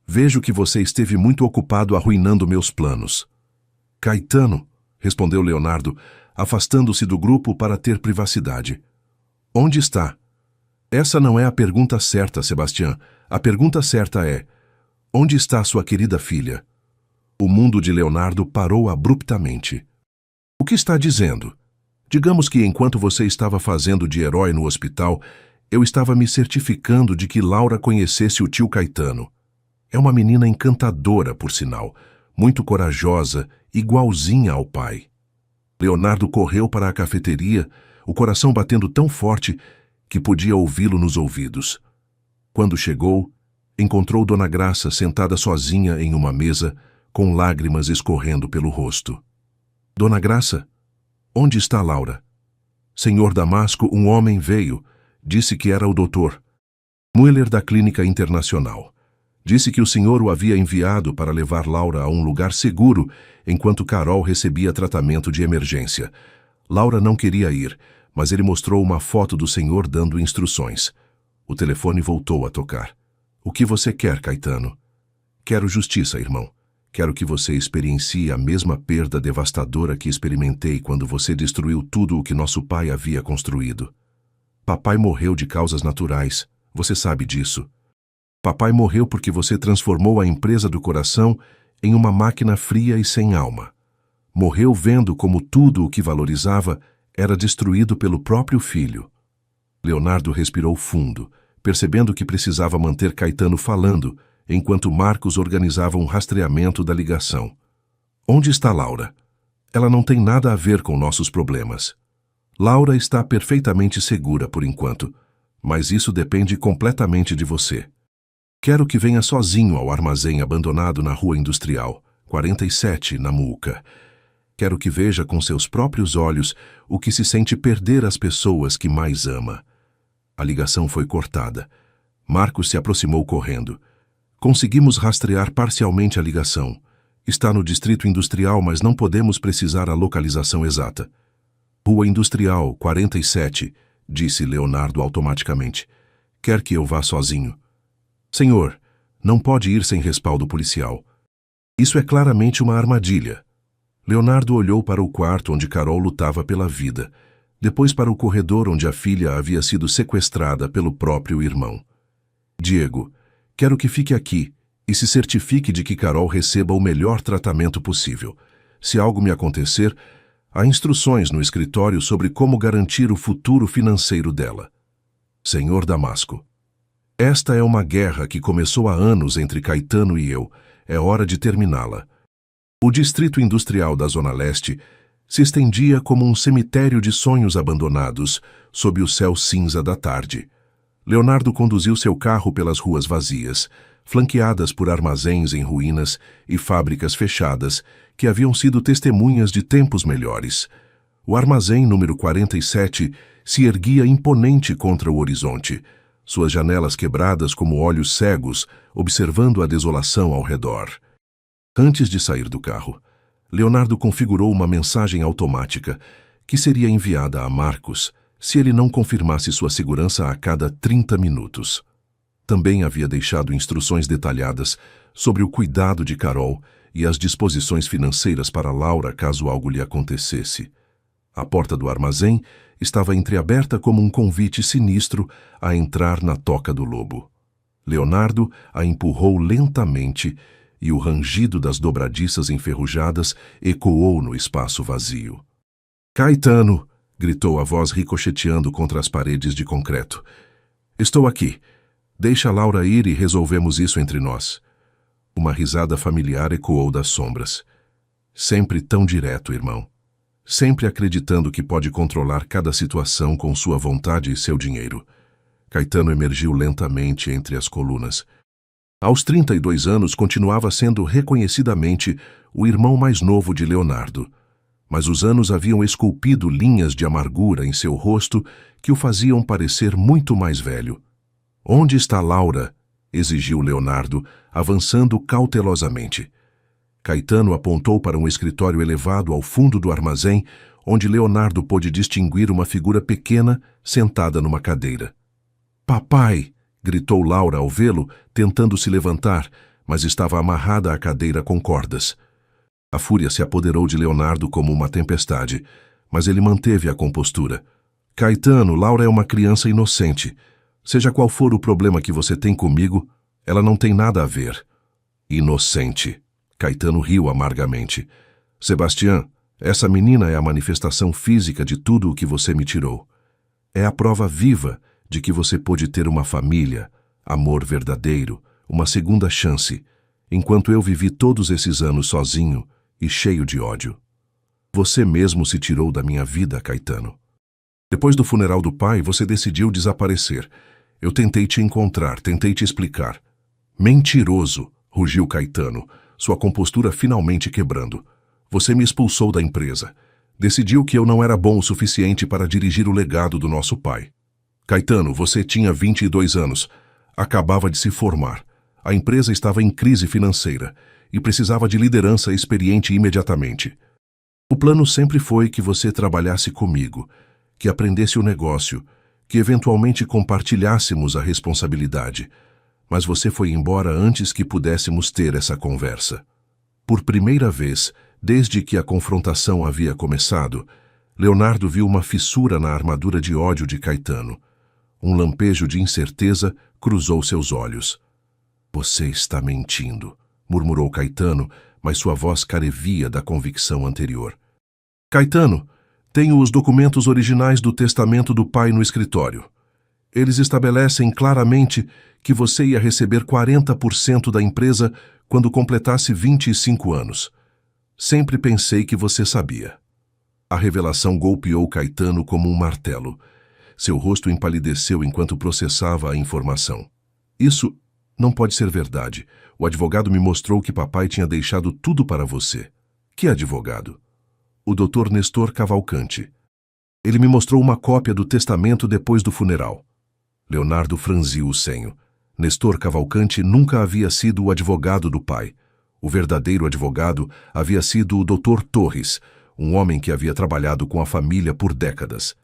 Vejo que você esteve muito ocupado arruinando meus planos. Caetano, respondeu Leonardo, afastando-se do grupo para ter privacidade. Onde está? Essa não é a pergunta certa, Sebastião. A pergunta certa é: onde está sua querida filha? O mundo de Leonardo parou abruptamente. O que está dizendo? Digamos que enquanto você estava fazendo de herói no hospital, eu estava me certificando de que Laura conhecesse o tio Caetano. É uma menina encantadora, por sinal, muito corajosa, igualzinha ao pai. Leonardo correu para a cafeteria, o coração batendo tão forte que podia ouvi-lo nos ouvidos. Quando chegou, encontrou Dona Graça sentada sozinha em uma mesa, com lágrimas escorrendo pelo rosto. Dona Graça, onde está Laura? Senhor Damasco, um homem veio. Disse que era o doutor Müller da Clínica Internacional. Disse que o senhor o havia enviado para levar Laura a um lugar seguro enquanto Carol recebia tratamento de emergência. Laura não queria ir, mas ele mostrou uma foto do senhor dando instruções. O telefone voltou a tocar. O que você quer, Caetano? Quero justiça, irmão. Quero que você experiencie a mesma perda devastadora que experimentei quando você destruiu tudo o que nosso pai havia construído. Papai morreu de causas naturais. Você sabe disso. Papai morreu porque você transformou a empresa do coração em uma máquina fria e sem alma. Morreu vendo como tudo o que valorizava era destruído pelo próprio filho. Leonardo respirou fundo, percebendo que precisava manter Caetano falando, enquanto Marcos organizava um rastreamento da ligação. Onde está Laura? Ela não tem nada a ver com nossos problemas. Laura está perfeitamente segura por enquanto, mas isso depende completamente de você. Quero que venha sozinho ao armazém abandonado na Rua Industrial, 47, na Muca. Quero que veja com seus próprios olhos o que se sente perder as pessoas que mais ama. A ligação foi cortada. Marcos se aproximou correndo. Conseguimos rastrear parcialmente a ligação. Está no Distrito Industrial, mas não podemos precisar a localização exata. Rua Industrial, 47, disse Leonardo automaticamente. Quer que eu vá sozinho? Senhor, não pode ir sem respaldo policial. Isso é claramente uma armadilha. Leonardo olhou para o quarto onde Carol lutava pela vida, depois para o corredor onde a filha havia sido sequestrada pelo próprio irmão. Diego, quero que fique aqui e se certifique de que Carol receba o melhor tratamento possível. Se algo me acontecer, há instruções no escritório sobre como garantir o futuro financeiro dela. Senhor Damasco, esta é uma guerra que começou há anos entre Caetano e eu. É hora de terminá-la. O Distrito Industrial da Zona Leste se estendia como um cemitério de sonhos abandonados sob o céu cinza da tarde. Leonardo conduziu seu carro pelas ruas vazias, flanqueadas por armazéns em ruínas e fábricas fechadas que haviam sido testemunhas de tempos melhores. O armazém número 47 se erguia imponente contra o horizonte, suas janelas quebradas como olhos cegos, observando a desolação ao redor. Antes de sair do carro, Leonardo configurou uma mensagem automática que seria enviada a Marcos se ele não confirmasse sua segurança a cada 30 minutos. Também havia deixado instruções detalhadas sobre o cuidado de Carol e as disposições financeiras para Laura caso algo lhe acontecesse. A porta do armazém estava entreaberta como um convite sinistro a entrar na toca do lobo. Leonardo a empurrou lentamente e o rangido das dobradiças enferrujadas ecoou no espaço vazio. Caetano! Gritou a voz ricocheteando contra as paredes de concreto. Estou aqui. Deixa Laura ir e resolvemos isso entre nós. Uma risada familiar ecoou das sombras. Sempre tão direto, irmão. Sempre acreditando que pode controlar cada situação com sua vontade e seu dinheiro. Caetano emergiu lentamente entre as colunas. Aos 32 anos, continuava sendo reconhecidamente o irmão mais novo de Leonardo. Mas os anos haviam esculpido linhas de amargura em seu rosto que o faziam parecer muito mais velho. Onde está Laura? Exigiu Leonardo, avançando cautelosamente. Caetano apontou para um escritório elevado ao fundo do armazém, onde Leonardo pôde distinguir uma figura pequena sentada numa cadeira. Papai! Gritou Laura ao vê-lo, tentando se levantar, mas estava amarrada à cadeira com cordas. A fúria se apoderou de Leonardo como uma tempestade, mas ele manteve a compostura. Caetano, Laura é uma criança inocente. Seja qual for o problema que você tem comigo, ela não tem nada a ver. Inocente. Caetano riu amargamente. Sebastião, essa menina é a manifestação física de tudo o que você me tirou. É a prova viva de que você pôde ter uma família, amor verdadeiro, uma segunda chance, enquanto eu vivi todos esses anos sozinho e cheio de ódio. Você mesmo se tirou da minha vida, Caetano. Depois do funeral do pai, você decidiu desaparecer. Eu tentei te encontrar, tentei te explicar. Mentiroso, rugiu Caetano, sua compostura finalmente quebrando. Você me expulsou da empresa. Decidiu que eu não era bom o suficiente para dirigir o legado do nosso pai. Caetano, você tinha 22 anos. Acabava de se formar. A empresa estava em crise financeira e precisava de liderança experiente imediatamente. O plano sempre foi que você trabalhasse comigo, que aprendesse o negócio, que eventualmente compartilhássemos a responsabilidade. Mas você foi embora antes que pudéssemos ter essa conversa. Por primeira vez, desde que a confrontação havia começado, Leonardo viu uma fissura na armadura de ódio de Caetano. Um lampejo de incerteza cruzou seus olhos. Você está mentindo, murmurou Caetano, mas sua voz carevia da convicção anterior. Caetano, tenho os documentos originais do testamento do pai no escritório. Eles estabelecem claramente que você ia receber 40% da empresa quando completasse 25 anos. Sempre pensei que você sabia. A revelação golpeou Caetano como um martelo. Seu rosto empalideceu enquanto processava a informação. Isso Não pode ser verdade. O advogado me mostrou que papai tinha deixado tudo para você. Que advogado? O Dr. Nestor Cavalcanti. Ele me mostrou uma cópia do testamento depois do funeral. Leonardo franziu o senho. Nestor Cavalcanti nunca havia sido o advogado do pai. O verdadeiro advogado havia sido o Dr. Torres, um homem que havia trabalhado com a família por décadas.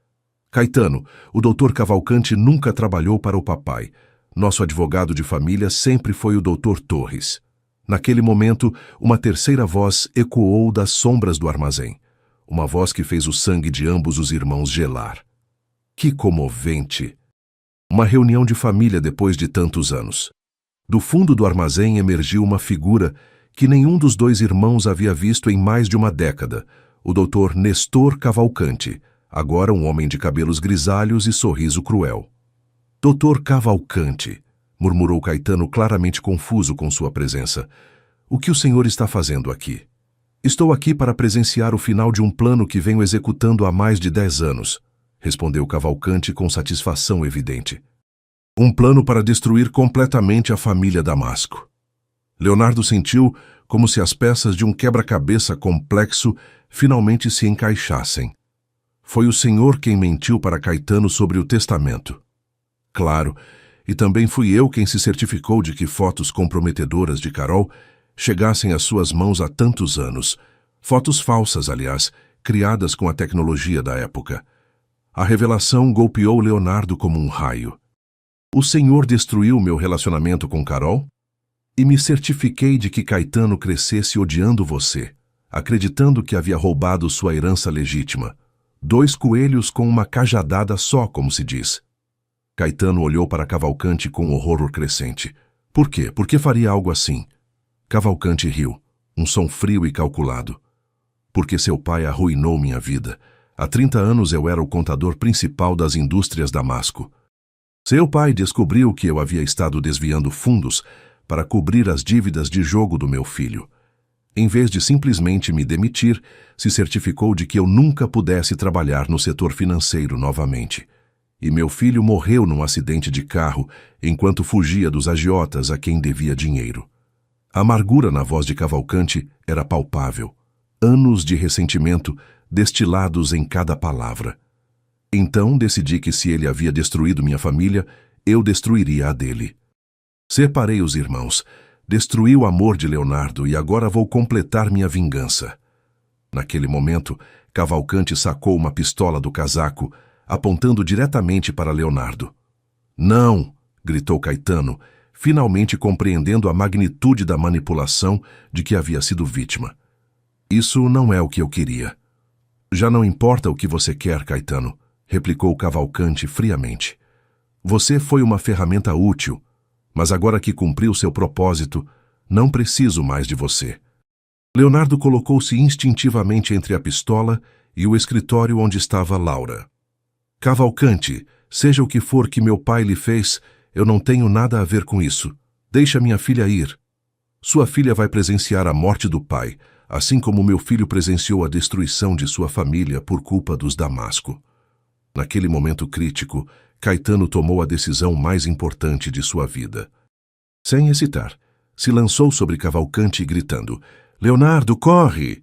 Caetano, o Dr. Cavalcanti nunca trabalhou para o papai. Nosso advogado de família sempre foi o Dr. Torres. Naquele momento, uma terceira voz ecoou das sombras do armazém. Uma voz que fez o sangue de ambos os irmãos gelar. Que comovente! Uma reunião de família depois de tantos anos. Do fundo do armazém emergiu uma figura que nenhum dos dois irmãos havia visto em mais de uma década, o Dr. Nestor Cavalcanti, agora um homem de cabelos grisalhos e sorriso cruel. Dr. Cavalcanti, murmurou Caetano claramente confuso com sua presença. O que o senhor está fazendo aqui? Estou aqui para presenciar o final de um plano que venho executando há mais de 10 anos, respondeu Cavalcanti com satisfação evidente. Um plano para destruir completamente a família Damasco. Leonardo sentiu como se as peças de um quebra-cabeça complexo finalmente se encaixassem. Foi o senhor quem mentiu para Caetano sobre o testamento. Claro, e também fui eu quem se certificou de que fotos comprometedoras de Carol chegassem às suas mãos há tantos anos. Fotos falsas, aliás, criadas com a tecnologia da época. A revelação golpeou Leonardo como um raio. O senhor destruiu meu relacionamento com Carol? E me certifiquei de que Caetano crescesse odiando você, acreditando que havia roubado sua herança legítima. 2 coelhos com uma cajadada só, como se diz. Caetano olhou para Cavalcanti com horror crescente. Por quê? Por que faria algo assim? Cavalcanti riu, um som frio e calculado. Porque seu pai arruinou minha vida. Há 30 anos eu era o contador principal das indústrias Damasco. Seu pai descobriu que eu havia estado desviando fundos para cobrir as dívidas de jogo do meu filho. Em vez de simplesmente me demitir, se certificou de que eu nunca pudesse trabalhar no setor financeiro novamente. E meu filho morreu num acidente de carro enquanto fugia dos agiotas a quem devia dinheiro. A amargura na voz de Cavalcanti era palpável. Anos de ressentimento destilados em cada palavra. Então decidi que se ele havia destruído minha família, eu destruiria a dele. Separei os irmãos, destruí o amor de Leonardo e agora vou completar minha vingança. Naquele momento, Cavalcanti sacou uma pistola do casaco, apontando diretamente para Leonardo. Não! Gritou Caetano, finalmente compreendendo a magnitude da manipulação de que havia sido vítima. Isso não é o que eu queria. Já não importa o que você quer, Caetano, replicou Cavalcanti friamente. Você foi uma ferramenta útil, mas agora que cumpriu seu propósito, não preciso mais de você. Leonardo colocou-se instintivamente entre a pistola e o escritório onde estava Laura. Cavalcanti, seja o que for que meu pai lhe fez, eu não tenho nada a ver com isso. Deixa minha filha ir. Sua filha vai presenciar a morte do pai, assim como meu filho presenciou a destruição de sua família por culpa dos Damasco. Naquele momento crítico, Caetano tomou a decisão mais importante de sua vida. Sem hesitar, se lançou sobre Cavalcanti gritando, Leonardo, corre!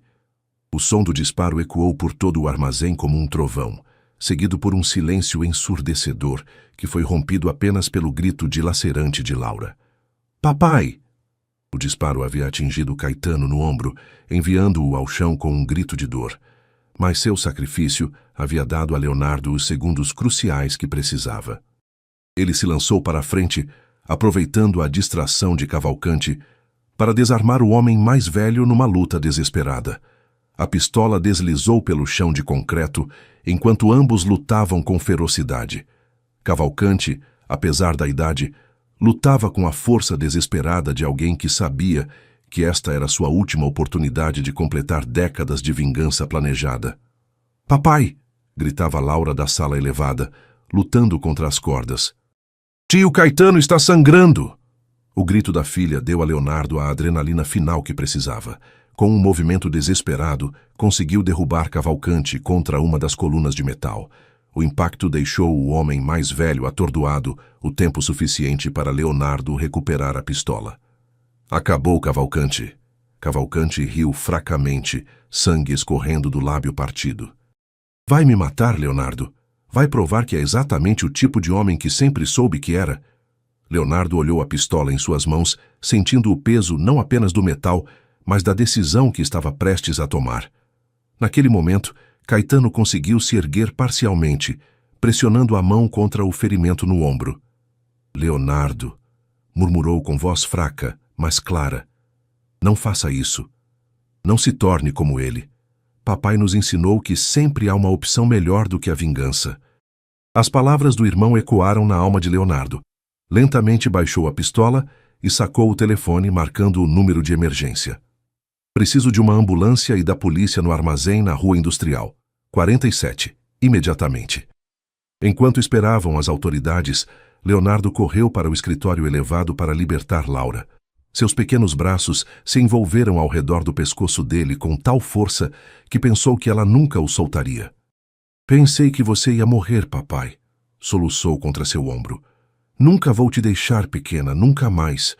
O som do disparo ecoou por todo o armazém como um trovão, seguido por um silêncio ensurdecedor que foi rompido apenas pelo grito dilacerante de Laura. Papai! O disparo havia atingido Caetano no ombro, enviando-o ao chão com um grito de dor. Mas seu sacrifício havia dado a Leonardo os segundos cruciais que precisava. Ele se lançou para a frente, aproveitando a distração de Cavalcanti, para desarmar o homem mais velho numa luta desesperada. A pistola deslizou pelo chão de concreto, enquanto ambos lutavam com ferocidade. Cavalcanti, apesar da idade, lutava com a força desesperada de alguém que sabia que esta era sua última oportunidade de completar décadas de vingança planejada. Papai! Gritava Laura da sala elevada, lutando contra as cordas. Tio Caetano está sangrando! O grito da filha deu a Leonardo a adrenalina final que precisava. Com um movimento desesperado, conseguiu derrubar Cavalcanti contra uma das colunas de metal. O impacto deixou o homem mais velho atordoado o tempo suficiente para Leonardo recuperar a pistola. Acabou, Cavalcante. Cavalcante riu fracamente, sangue escorrendo do lábio partido. Vai me matar, Leonardo? Vai provar que é exatamente o tipo de homem que sempre soube que era? Leonardo olhou a pistola em suas mãos, sentindo o peso não apenas do metal, mas da decisão que estava prestes a tomar. Naquele momento, Caetano conseguiu se erguer parcialmente, pressionando a mão contra o ferimento no ombro. Leonardo, murmurou com voz fraca, mas clara. Não faça isso. Não se torne como ele. Papai nos ensinou que sempre há uma opção melhor do que a vingança. As palavras do irmão ecoaram na alma de Leonardo. Lentamente baixou a pistola e sacou o telefone, marcando o número de emergência. Preciso de uma ambulância e da polícia no armazém na Rua Industrial. 47. Imediatamente. Enquanto esperavam as autoridades, Leonardo correu para o escritório elevado para libertar Laura. Seus pequenos braços se envolveram ao redor do pescoço dele com tal força que pensou que ela nunca o soltaria. Pensei que você ia morrer, papai, soluçou contra seu ombro. Nunca vou te deixar, pequena, nunca mais.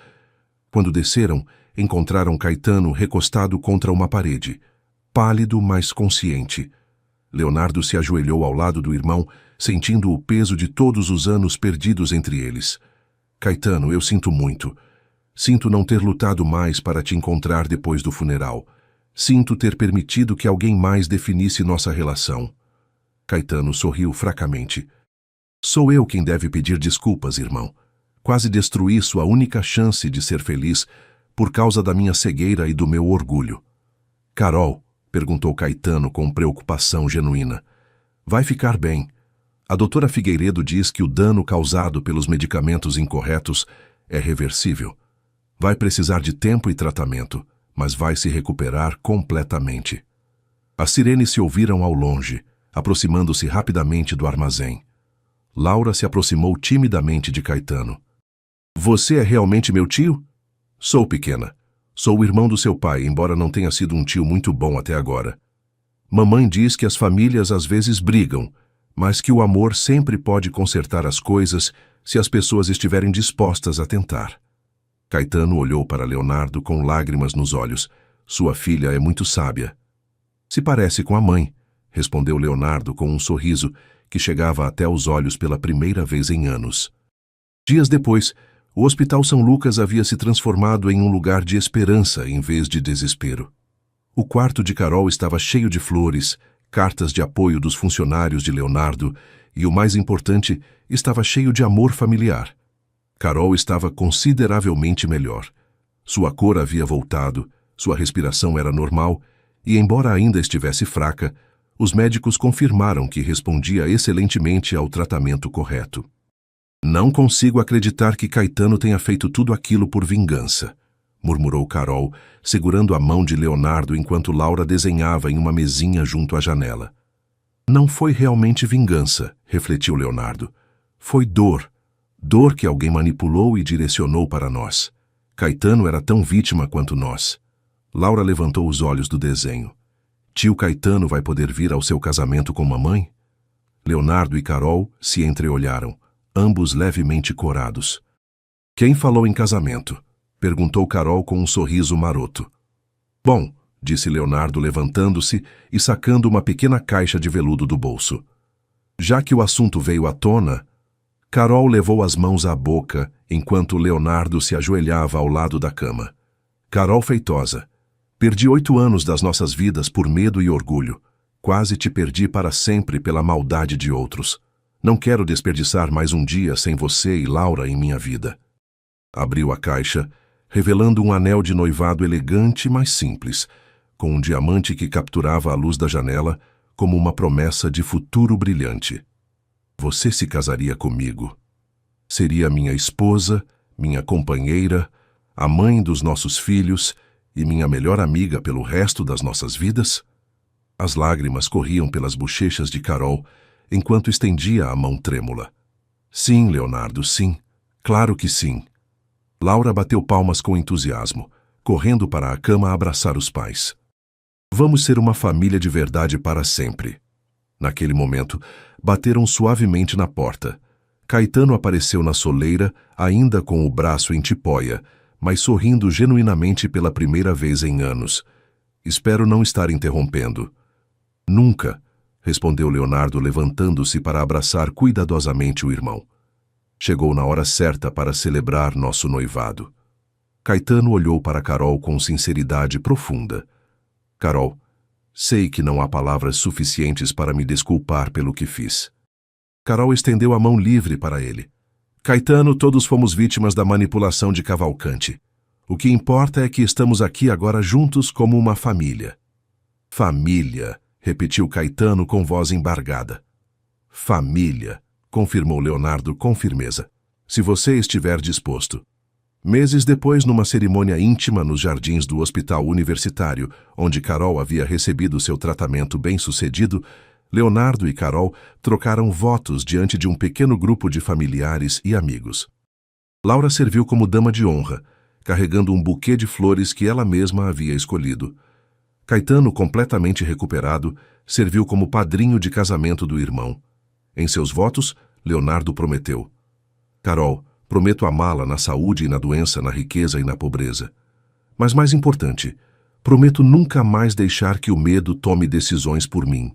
Quando desceram, encontraram Caetano recostado contra uma parede, pálido, mas consciente. Leonardo se ajoelhou ao lado do irmão, sentindo o peso de todos os anos perdidos entre eles. Caetano, eu sinto muito. Sinto não ter lutado mais para te encontrar depois do funeral. Sinto ter permitido que alguém mais definisse nossa relação. Caetano sorriu fracamente. Sou eu quem deve pedir desculpas, irmão. Quase destruí sua única chance de ser feliz por causa da minha cegueira e do meu orgulho. Carol, perguntou Caetano com preocupação genuína. Vai ficar bem. A doutora Figueiredo diz que o dano causado pelos medicamentos incorretos é reversível. Vai precisar de tempo e tratamento, mas vai se recuperar completamente. As sirenes se ouviram ao longe, aproximando-se rapidamente do armazém. Laura se aproximou timidamente de Caetano. Você é realmente meu tio? Sou, pequena. Sou o irmão do seu pai, embora não tenha sido um tio muito bom até agora. Mamãe diz que as famílias às vezes brigam, mas que o amor sempre pode consertar as coisas se as pessoas estiverem dispostas a tentar. Caetano olhou para Leonardo com lágrimas nos olhos. Sua filha é muito sábia. Se parece com a mãe, respondeu Leonardo com um sorriso que chegava até os olhos pela primeira vez em anos. Dias depois, o Hospital São Lucas havia se transformado em um lugar de esperança em vez de desespero. O quarto de Carol estava cheio de flores, cartas de apoio dos funcionários de Leonardo e, o mais importante, estava cheio de amor familiar. Carol estava consideravelmente melhor. Sua cor havia voltado, sua respiração era normal e, embora ainda estivesse fraca, os médicos confirmaram que respondia excelentemente ao tratamento correto. Não consigo acreditar que Caetano tenha feito tudo aquilo por vingança, murmurou Carol, segurando a mão de Leonardo enquanto Laura desenhava em uma mesinha junto à janela. Não foi realmente vingança, refletiu Leonardo. Foi dor. Dor que alguém manipulou e direcionou para nós. Caetano era tão vítima quanto nós. Laura levantou os olhos do desenho. Tio Caetano vai poder vir ao seu casamento com mamãe? Leonardo e Carol se entreolharam, ambos levemente corados. Quem falou em casamento? Perguntou Carol com um sorriso maroto. Bom, disse Leonardo levantando-se e sacando uma pequena caixa de veludo do bolso. Já que o assunto veio à tona, Carol levou as mãos à boca enquanto Leonardo se ajoelhava ao lado da cama. Carol Feitosa, perdi 8 anos das nossas vidas por medo e orgulho. Quase te perdi para sempre pela maldade de outros. Não quero desperdiçar mais um dia sem você e Laura em minha vida. Abriu a caixa, revelando um anel de noivado elegante, mas simples, com um diamante que capturava a luz da janela como uma promessa de futuro brilhante. Você se casaria comigo. Seria minha esposa, minha companheira, a mãe dos nossos filhos e minha melhor amiga pelo resto das nossas vidas? As lágrimas corriam pelas bochechas de Carol enquanto estendia a mão trêmula. Sim, Leonardo, sim. Claro que sim. Laura bateu palmas com entusiasmo, correndo para a cama abraçar os pais. Vamos ser uma família de verdade para sempre. Naquele momento, bateram suavemente na porta. Caetano apareceu na soleira, ainda com o braço em tipóia, mas sorrindo genuinamente pela primeira vez em anos. Espero não estar interrompendo. Nunca, respondeu Leonardo, levantando-se para abraçar cuidadosamente o irmão. Chegou na hora certa para celebrar nosso noivado. Caetano olhou para Carol com sinceridade profunda. Carol, sei que não há palavras suficientes para me desculpar pelo que fiz. Carol estendeu a mão livre para ele. Caetano, todos fomos vítimas da manipulação de Cavalcante. O que importa é que estamos aqui agora juntos como uma família. Família, repetiu Caetano com voz embargada. Família, confirmou Leonardo com firmeza. Se você estiver disposto. Meses depois, numa cerimônia íntima nos jardins do Hospital Universitário, onde Carol havia recebido seu tratamento bem-sucedido, Leonardo e Carol trocaram votos diante de um pequeno grupo de familiares e amigos. Laura serviu como dama de honra, carregando um buquê de flores que ela mesma havia escolhido. Caetano, completamente recuperado, serviu como padrinho de casamento do irmão. Em seus votos, Leonardo prometeu: Carol, prometo amá-la na saúde e na doença, na riqueza e na pobreza. Mas mais importante, prometo nunca mais deixar que o medo tome decisões por mim.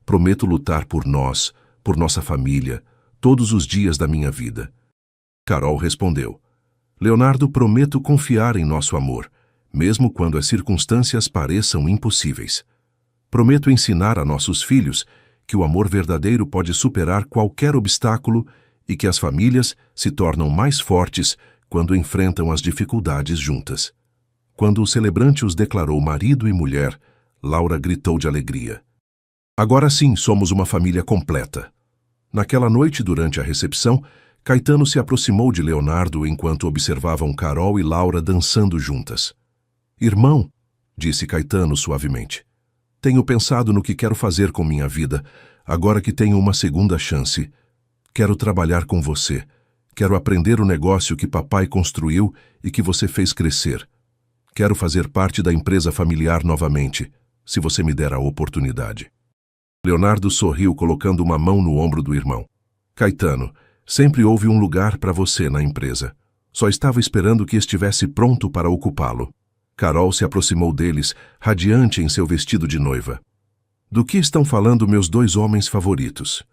Prometo lutar por nós, por nossa família, todos os dias da minha vida. Carol respondeu: Leonardo, prometo confiar em nosso amor, mesmo quando as circunstâncias pareçam impossíveis. Prometo ensinar a nossos filhos que o amor verdadeiro pode superar qualquer obstáculo e que as famílias se tornam mais fortes quando enfrentam as dificuldades juntas. Quando o celebrante os declarou marido e mulher, Laura gritou de alegria. Agora sim somos uma família completa. Naquela noite, durante a recepção, Caetano se aproximou de Leonardo enquanto observavam Carol e Laura dançando juntas. Irmão, disse Caetano suavemente, tenho pensado no que quero fazer com minha vida, agora que tenho uma segunda chance. Quero trabalhar com você. Quero aprender o negócio que papai construiu e que você fez crescer. Quero fazer parte da empresa familiar novamente, se você me der a oportunidade. Leonardo sorriu, colocando uma mão no ombro do irmão. Caetano, sempre houve um lugar para você na empresa. Só estava esperando que estivesse pronto para ocupá-lo. Carol se aproximou deles, radiante em seu vestido de noiva. Do que estão falando meus dois homens favoritos?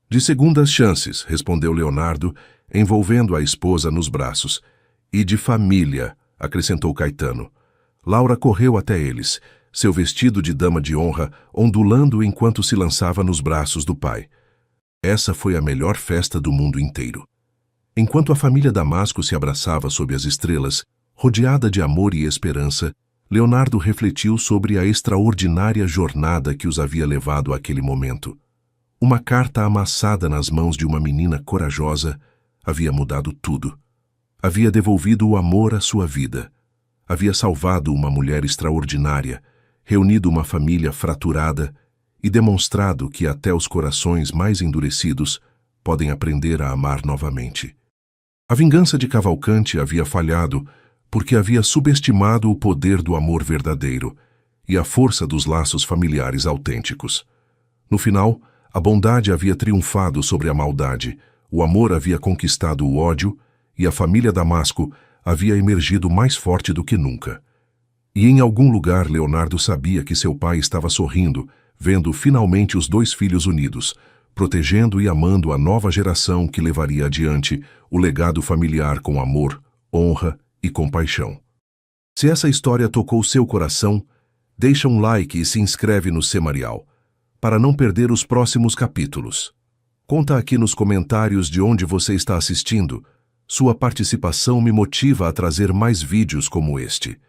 De segundas chances, respondeu Leonardo, envolvendo a esposa nos braços. E de família, acrescentou Caetano. Laura correu até eles, seu vestido de dama de honra ondulando enquanto se lançava nos braços do pai. Essa foi a melhor festa do mundo inteiro. Enquanto a família Damasco se abraçava sob as estrelas, rodeada de amor e esperança, Leonardo refletiu sobre a extraordinária jornada que os havia levado àquele momento. Uma carta amassada nas mãos de uma menina corajosa havia mudado tudo. Havia devolvido o amor à sua vida. Havia salvado uma mulher extraordinária, reunido uma família fraturada e demonstrado que até os corações mais endurecidos podem aprender a amar novamente. A vingança de Cavalcante havia falhado porque havia subestimado o poder do amor verdadeiro e a força dos laços familiares autênticos. No final, a bondade havia triunfado sobre a maldade, o amor havia conquistado o ódio e a família Damasco havia emergido mais forte do que nunca. E em algum lugar Leonardo sabia que seu pai estava sorrindo, vendo finalmente os dois filhos unidos, protegendo e amando a nova geração que levaria adiante o legado familiar com amor, honra e compaixão. Se essa história tocou seu coração, deixa um like e se inscreve no Semarial, para não perder os próximos capítulos. Conta aqui nos comentários de onde você está assistindo. Sua participação me motiva a trazer mais vídeos como este.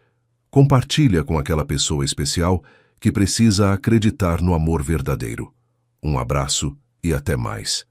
Compartilha com aquela pessoa especial que precisa acreditar no amor verdadeiro. Um abraço e até mais.